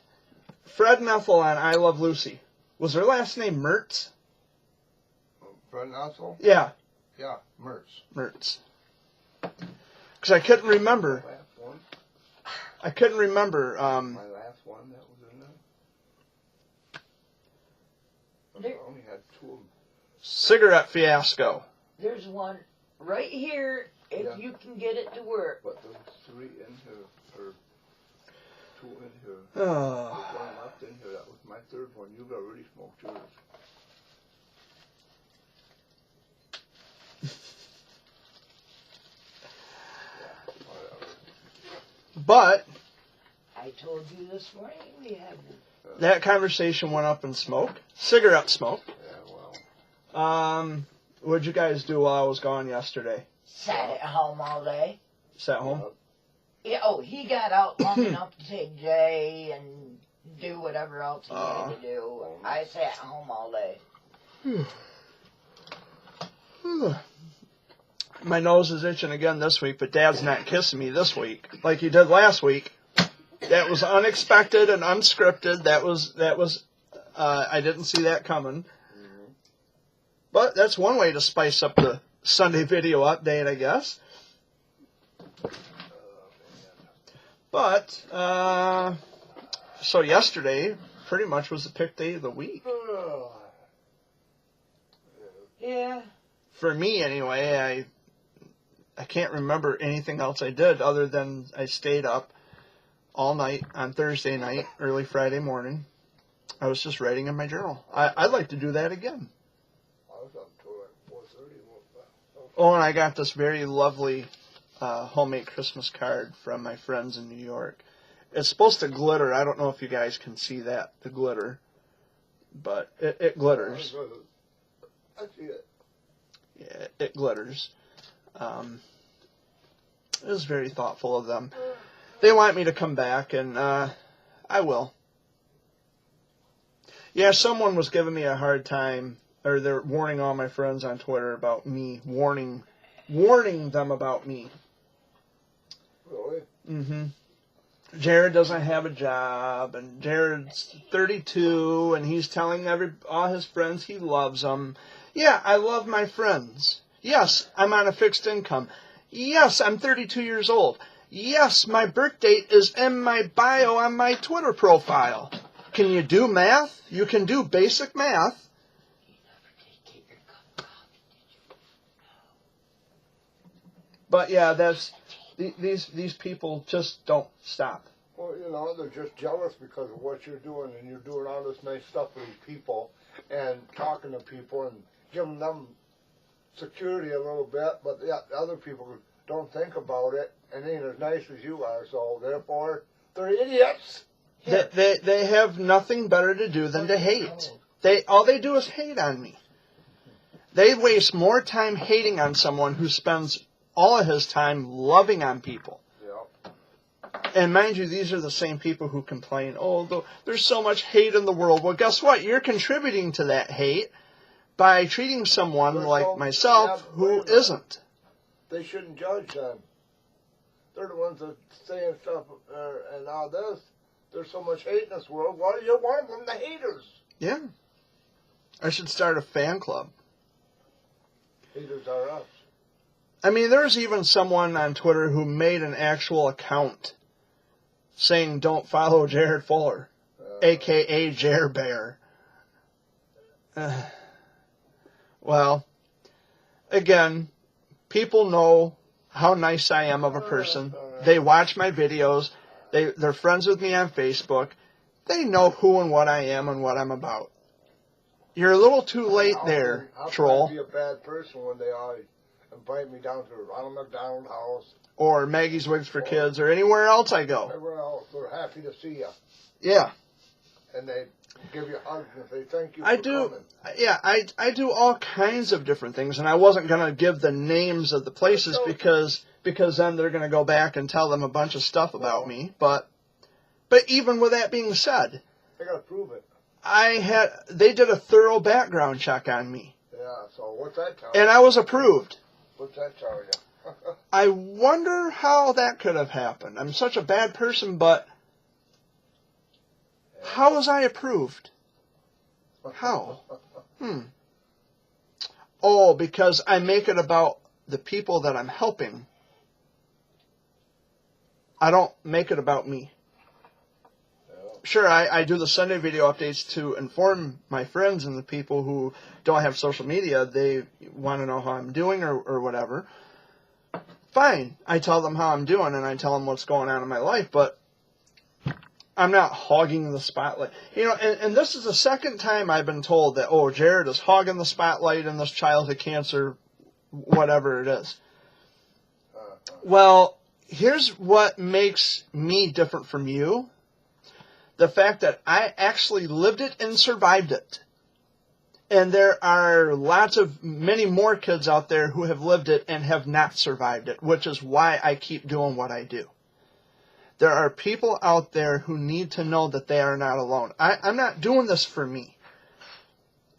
Fred and Ethel on I Love Lucy. Was their last name Mertz? Fred and Ethel? Yeah. Yeah, Mertz. Because I couldn't remember. My last one. I couldn't remember. My last one that was in there. I only had two of them. Cigarette Fiasco. There's one right here if you can get it to work. But there's three in here, or two in here. Oh. There's one left in here. That was my third one. You've already smoked yours. But I told you this morning we had that conversation went up in smoke. Cigarette smoke. Yeah, well. What'd you guys do while I was gone yesterday? sat at home all day. Sat home? Yeah, he got out long enough to take Jay and do whatever else he needed to do. I sat home all day. My nose is itching again this week, but Dad's not kissing me this week like he did last week. That was unexpected and unscripted. That was I didn't see that coming. But that's one way to spice up the Sunday video update, I guess. But so yesterday pretty much was the pick day of the week. Yeah. For me, anyway, I can't remember anything else I did other than I stayed up all night on Thursday night, early Friday morning. I was just writing in my journal. I'd like to do that again. I was up until like 4:30. Oh, and I got this very lovely homemade Christmas card from my friends in New York. It's supposed to glitter. I don't know if you guys can see that, the glitter. But it glitters. I see it. Yeah, it glitters. It was very thoughtful of them. They want me to come back, and I will. Yeah, someone was giving me a hard time, or they're warning all my friends on Twitter about me, warning them about me. Really? Mm-hmm. Jared doesn't have a job, and Jared's 32, and he's telling all his friends he loves them. Yeah, I love my friends. Yes, I'm on a fixed income. Yes, I'm 32 years old. Yes, my birth date is in my bio on my Twitter profile. Can you do math? You can do basic math. But yeah, these people just don't stop. Well, you know, they're just jealous because of what you're doing, and you're doing all this nice stuff for these people, and talking to people, and giving them security a little bit, but yeah, other people don't think about it and ain't as nice as you are, so therefore they're idiots. They have nothing better to do than to hate. All they do is hate on me. They waste more time hating on someone who spends all of his time loving on people. Yep. And mind you, these are the same people who complain, oh, there's so much hate in the world. Well, guess what? You're contributing to that hate by treating someone like myself who isn't. They shouldn't judge them. They're the ones that saying stuff and all this. There's so much hate in this world. Why do you want them, the haters? Yeah. I should start a fan club. Haters are us. I mean, there's even someone on Twitter who made an actual account saying don't follow Jared Fuller, a.k.a. Jer Bear. Well, again, people know how nice I am of a person. They watch my videos. They're friends with me on Facebook. They know who and what I am and what I'm about. You're a little too late there, troll. I'll be a bad person when they always invite me down to the Ronald McDonald House. Or Maggie's Wigs for Kids, or anywhere else I go. Everywhere else, they're happy to see you. Yeah. And they give you hugs and say thank you for coming. Yeah, I do all kinds of different things, and I wasn't going to give the names of the places because then they're going to go back and tell them a bunch of stuff about me. But even with that being said, they got to prove it. They did a thorough background check on me. Yeah, so what's that tell you? And I was approved. What's that tell you? I wonder how that could have happened. I'm such a bad person, but how was I approved? How? Oh, because I make it about the people that I'm helping. I don't make it about me. Sure, I do the Sunday video updates to inform my friends and the people who don't have social media. They want to know how I'm doing or whatever. Fine. I tell them how I'm doing and I tell them what's going on in my life, but I'm not hogging the spotlight. You know, and this is the second time I've been told that, oh, Jared is hogging the spotlight in this childhood cancer, whatever it is. Well, here's what makes me different from you. The fact that I actually lived it and survived it. And there are many more kids out there who have lived it and have not survived it, which is why I keep doing what I do. There are people out there who need to know that they are not alone. I'm not doing this for me.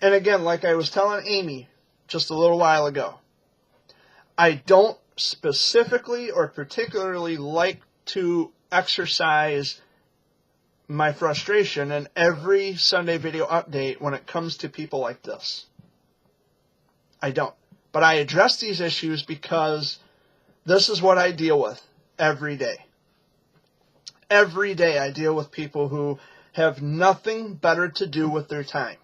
And again, like I was telling Amy just a little while ago, I don't specifically or particularly like to exercise my frustration in every Sunday video update when it comes to people like this. I don't. But I address these issues because this is what I deal with every day. Every day I deal with people who have nothing better to do with their time.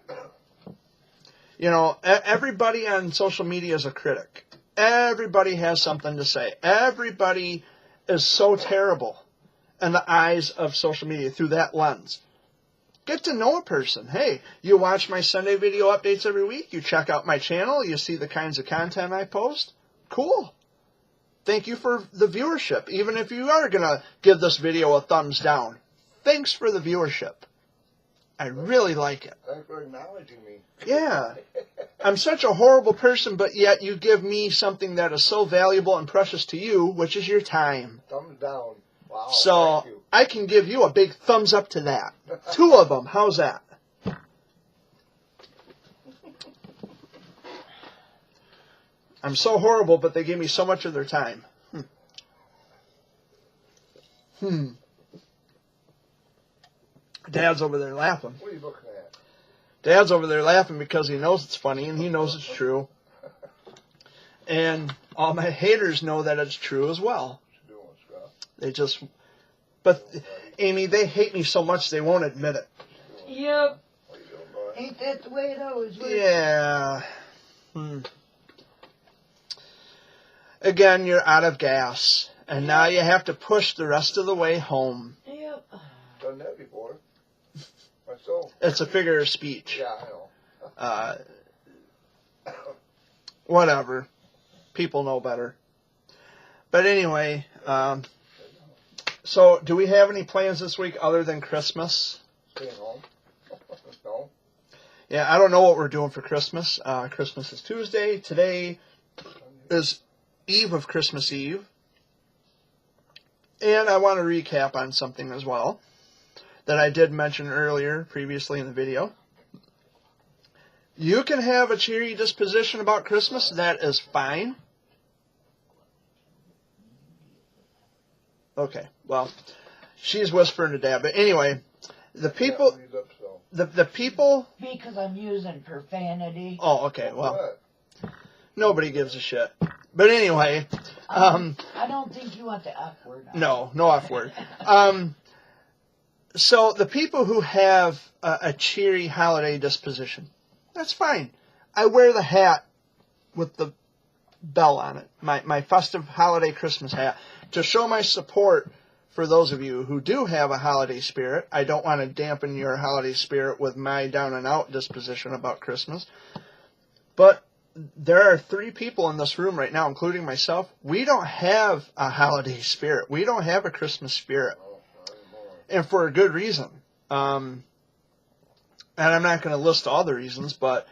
You know, everybody on social media is a critic. Everybody has something to say. Everybody is so terrible in the eyes of social media through that lens. Get to know a person. Hey, you watch my Sunday video updates every week. You check out my channel. You see the kinds of content I post. Cool. Thank you for the viewership. Even if you are going to give this video a thumbs down. Thanks for the viewership. I really like it. Thanks for acknowledging me. Yeah. I'm such a horrible person, but yet you give me something that is so valuable and precious to you, which is your time. Thumbs down. Wow, so I can give you a big thumbs up to that. 2 of them. How's that? I'm so horrible, but they give me so much of their time. Dad's over there laughing. What are you looking at? Dad's over there laughing because he knows it's funny and he knows it's true. And all my haters know that it's true as well. They just, but Amy, they hate me so much they won't admit it. Yep. Ain't that the way it always works? Yeah. Again, you're out of gas, and now you have to push the rest of the way home. Yep. Done that before. Myself. It's a figure of speech. Yeah, I know. whatever. People know better. But anyway, so do we have any plans this week other than Christmas? Staying home. No. Yeah, I don't know what we're doing for Christmas. Christmas is Tuesday. Today is Eve of Christmas Eve. And I want to recap on something as well that I did mention earlier, previously in the video. You can have a cheery disposition about Christmas. That is fine. Okay, well, she's whispering to Dad. But anyway, the people... The people... Because I'm using profanity. Oh, okay, well, nobody gives a shit. But anyway... I don't think you want the F word. No F word. So the people who have a cheery holiday disposition, that's fine. I wear the hat with the bell on it, my festive holiday Christmas hat, to show my support for those of you who do have a holiday spirit. I don't want to dampen your holiday spirit with my down and out disposition about Christmas. But there are 3 people in this room right now, including myself. We don't have a holiday spirit. We don't have a Christmas spirit. And for a good reason. And I'm not going to list all the reasons, but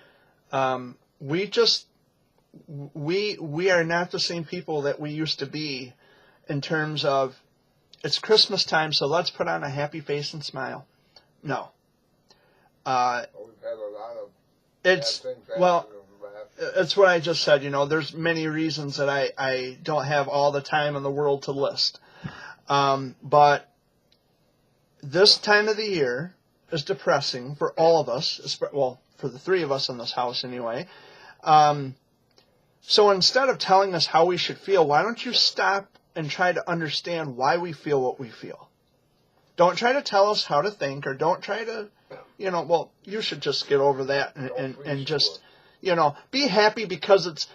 we are not the same people that we used to be in terms of, it's Christmas time, so let's put on a happy face and smile. No. We've had a lot of it's, well, it's what I just said, there's many reasons that I don't have all the time in the world to list. But this time of the year is depressing for all of us, well, for the 3 of us in this house anyway. So instead of telling us how we should feel, why don't you stop and try to understand why we feel what we feel? Don't try to tell us how to think, or don't try to, well, you should just get over that and just, be happy because it's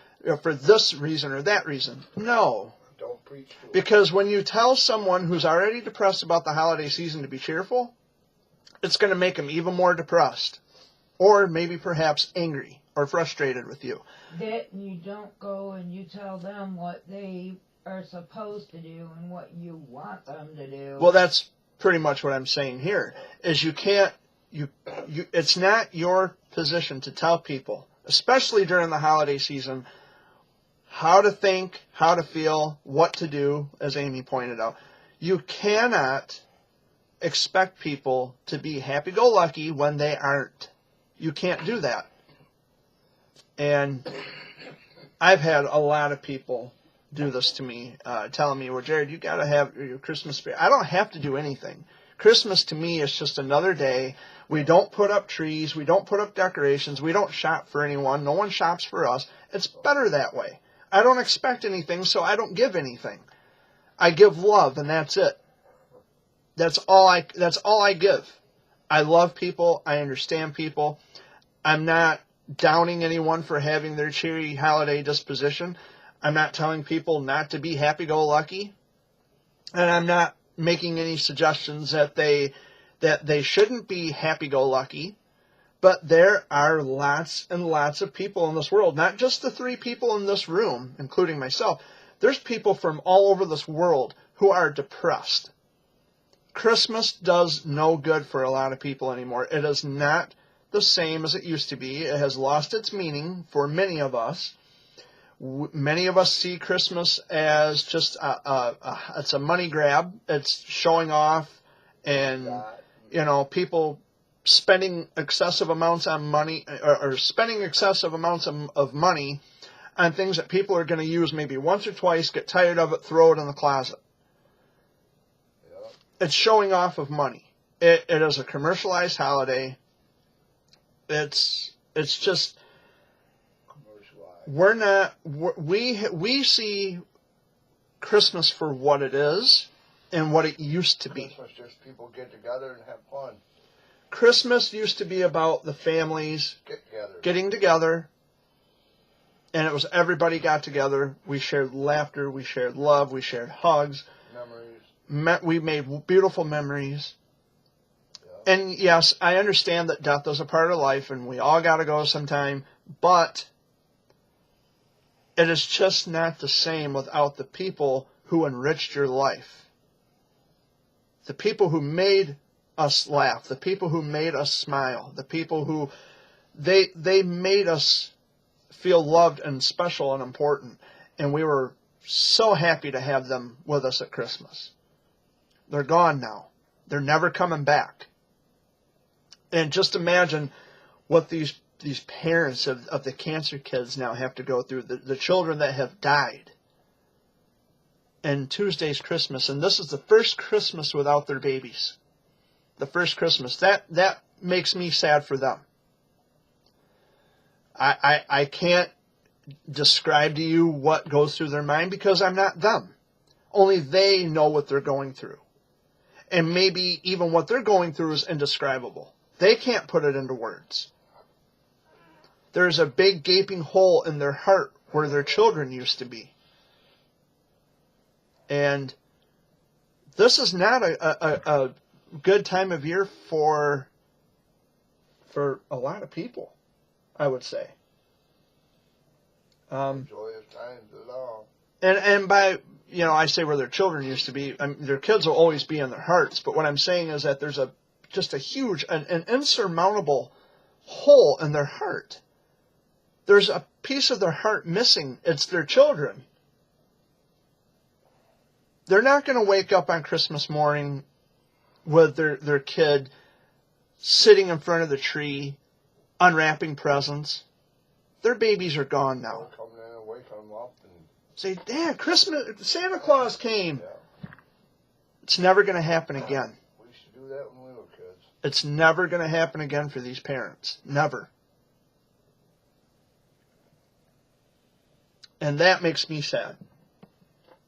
for this reason or that reason. No. Don't preach to because when you tell someone who's already depressed about the holiday season to be cheerful, it's going to make them even more depressed, or maybe perhaps angry or frustrated with you. That you don't go and you tell them what they are supposed to do and what you want them to do. Well, that's pretty much what I'm saying here, is you can't, it's not your position to tell people, especially during the holiday season, how to think, how to feel, what to do, as Amy pointed out. You cannot expect people to be happy-go-lucky when they aren't. You can't do that. And I've had a lot of people do this to me, telling me, well, Jared, you got to have your Christmas spirit. I don't have to do anything. Christmas to me is just another day. We don't put up trees. We don't put up decorations. We don't shop for anyone. No one shops for us. It's better that way. I don't expect anything, so I don't give anything. I give love, and that's it. That's all I give. I love people. I understand people. I'm not downing anyone for having their cheery holiday disposition. I'm not telling people not to be happy-go-lucky. And I'm not making any suggestions that they shouldn't be happy-go-lucky. But there are lots and lots of people in this world, not just the 3 people in this room, including myself. There's people from all over this world who are depressed. Christmas does no good for a lot of people anymore. It is not the same as it used to be. It has lost its meaning for many of us. Many of us see Christmas as just it's a money grab. It's showing off, and people spending excessive amounts on money, or spending excessive amounts of money on things that people are going to use maybe once or twice, get tired of it, throw it in the closet. It's showing off of money. It is a commercialized holiday. It's just, we see Christmas for what it is and what it used to be. Christmas just people get together and have fun. Christmas used to be about the families getting together, and it was everybody got together. We shared laughter, we shared love, we shared hugs. Memories. We made beautiful memories. Yeah. And yes, I understand that death is a part of life, and we all got to go sometime, but It is just not the same without the people who enriched your life. The people who made us laugh, the people who made us smile, the people who they made us feel loved and special and important. And we were so happy to have them with us at Christmas. They're gone now. They're never coming back. And just imagine what these parents of the cancer kids now have to go through, the children that have died. And Tuesday's Christmas, and this is the first Christmas without their babies. The first Christmas. That makes me sad for them. I can't describe to you what goes through their mind because I'm not them. Only they know what they're going through. And maybe even what they're going through is indescribable. They can't put it into words. There's a big gaping hole in their heart where their children used to be. And this is not a good time of year for a lot of people, I would say. Joyous times at all. And by, I say where their children used to be, their kids will always be in their hearts. But what I'm saying is that there's just a huge, an insurmountable hole in their heart. There's a piece of their heart missing. It's their children. They're not going to wake up on Christmas morning with their kid sitting in front of the tree, unwrapping presents. Their babies are gone now. Come in and wake them up and say, "Dad, Santa Claus came." Yeah. It's never going to happen again. We used to do that when we were kids. It's never going to happen again for these parents. Never. And that makes me sad,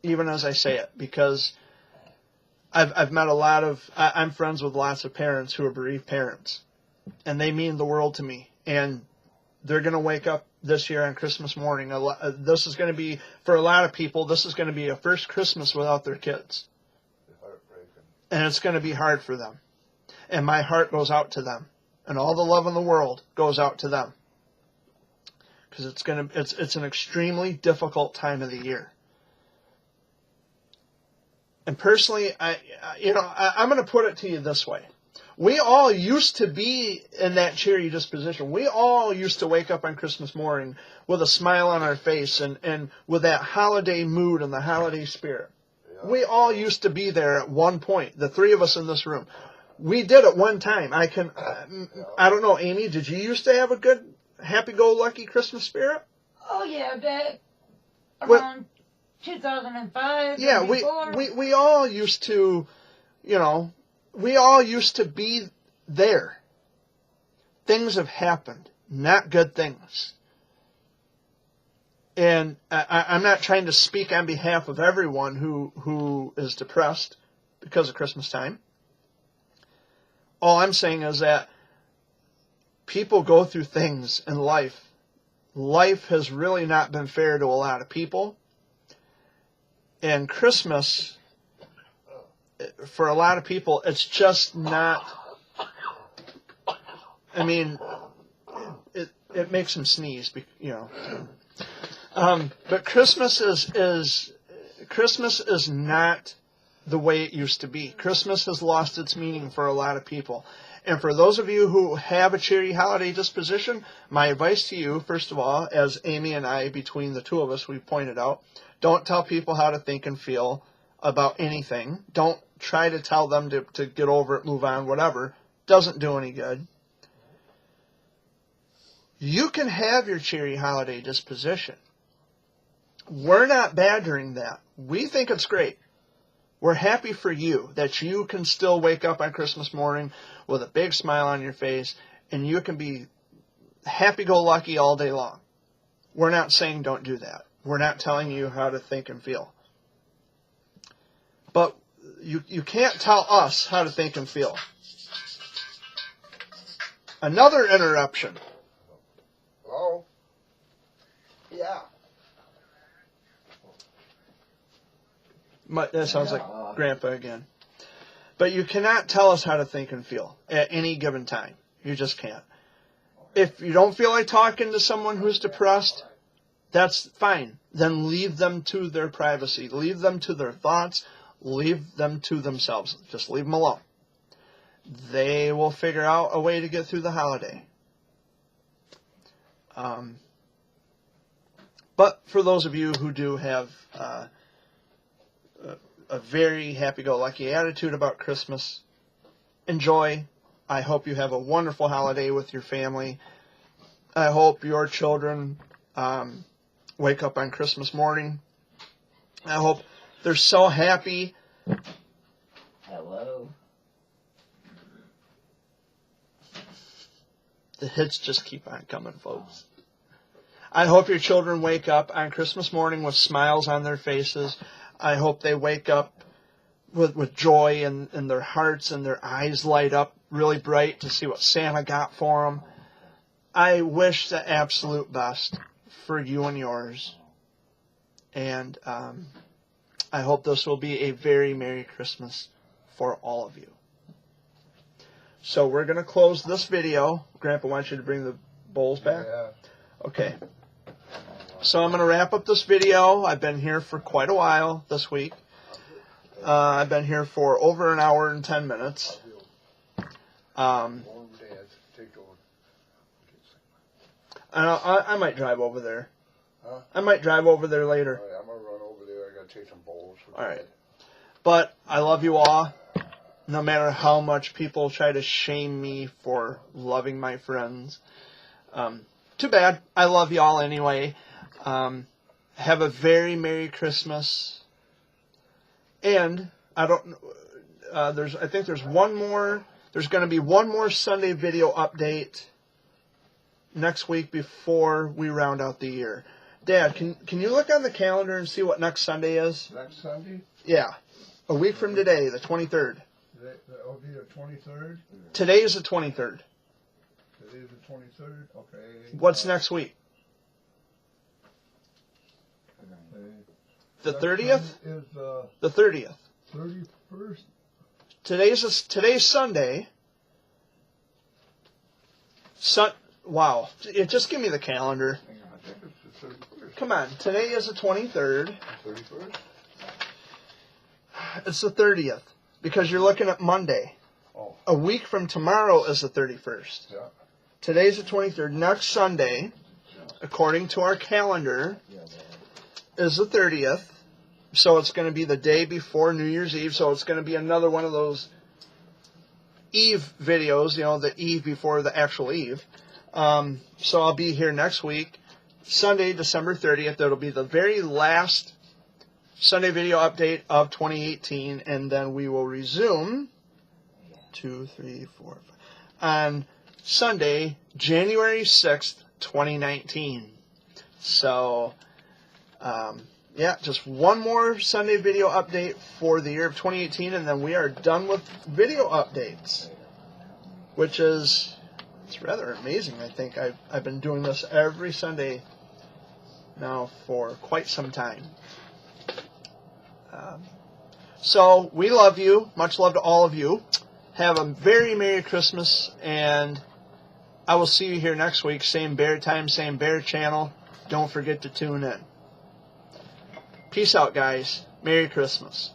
even as I say it, because I've met I'm friends with lots of parents who are bereaved parents, and they mean the world to me. And they're going to wake up this year on Christmas morning. This is going to be, for a lot of people, this is going to be a first Christmas without their kids. It's heartbreaking. And it's going to be hard for them. And my heart goes out to them. And all the love in the world goes out to them. Because it's an extremely difficult time of the year. And personally, I'm going to put it to you this way. We all used to be in that cheery disposition. We all used to wake up on Christmas morning with a smile on our face and with that holiday mood and the holiday spirit. Yeah. We all used to be there at one point, the three of us in this room. We did at one time. I don't know, Amy, did you used to have a good, happy-go-lucky Christmas spirit? Oh, yeah, back around 2005. Yeah, we all used to, we all used to be there. Things have happened, not good things. And I'm not trying to speak on behalf of everyone who is depressed because of Christmas time. All I'm saying is that people go through things in life. Life has really not been fair to a lot of people. And Christmas, for a lot of people, it's just not. I mean, it makes them sneeze, But Christmas is not the way it used to be. Christmas has lost its meaning for a lot of people. And for those of you who have a cheery holiday disposition, my advice to you, first of all, as Amy and I, between the two of us, we pointed out, don't tell people how to think and feel about anything. Don't try to tell them to get over it, move on, whatever. Doesn't do any good. You can have your cheery holiday disposition. We're not badgering that. We think it's great. We're happy for you that you can still wake up on Christmas morning with a big smile on your face and you can be happy-go-lucky all day long. We're not saying don't do that. We're not telling you how to think and feel. But you can't tell us how to think and feel. Another interruption. Hello? Yeah. That sounds like Grandpa again. But you cannot tell us how to think and feel at any given time. You just can't. If you don't feel like talking to someone who's depressed, that's fine. Then leave them to their privacy. Leave them to their thoughts. Leave them to themselves. Just leave them alone. They will figure out a way to get through the holiday. But for those of you who do have a very happy-go-lucky attitude about Christmas, enjoy. I hope you have a wonderful holiday with your family. I hope your children wake up on Christmas morning. I hope they're so happy. Hello. The hits just keep on coming, folks. I hope your children wake up on Christmas morning with smiles on their faces. I hope they wake up with joy in their hearts and their eyes light up really bright to see what Santa got for them. I wish the absolute best for you and yours. And I hope this will be a very Merry Christmas for all of you. So we're going to close this video. Grandpa wants you to bring the bowls back? Yeah. Okay. So I'm going to wrap up this video. I've been here for quite a while this week. I've been here for over an hour and 10 minutes. I might drive over there. Huh? I might drive over there later. All right, I'm going to run over there. I got to take some bowls. All right. But I love you all. No matter how much people try to shame me for loving my friends. Too bad. I love you all anyway. Have a very Merry Christmas. And I think there's one more. There's going to be one more Sunday video update next week before we round out the year. Dad, can you look on the calendar and see what next Sunday is? Next Sunday? Yeah. A week from today, the 23rd. That will be the 23rd? Today is the 23rd. Today is the 23rd? Okay. What's next week? The 30th? Is The 30th. 31st? Today's Sunday. Wow. Just give me the calendar. Hang on, I think it's the 31st. Come on. Today is the 23rd. 31st? It's the 30th. Because you're looking at Monday. Oh. A week from tomorrow is the 31st. Yeah. Today's the 23rd. Next Sunday, according to our calendar, is the 30th. So it's going to be the day before New Year's Eve. So it's going to be another one of those Eve videos, the Eve before the actual Eve. So I'll be here next week, Sunday, December 30th. It'll be the very last Sunday video update of 2018. And then we will resume 2, 3, 4, 5, on Sunday, January 6th, 2019. So, yeah, just one more Sunday video update for the year of 2018, and then we are done with video updates, which is, it's rather amazing. I think I've been doing this every Sunday now for quite some time. So we love you. Much love to all of you. Have a very Merry Christmas, and I will see you here next week. Same bear time, same bear channel. Don't forget to tune in. Peace out, guys. Merry Christmas.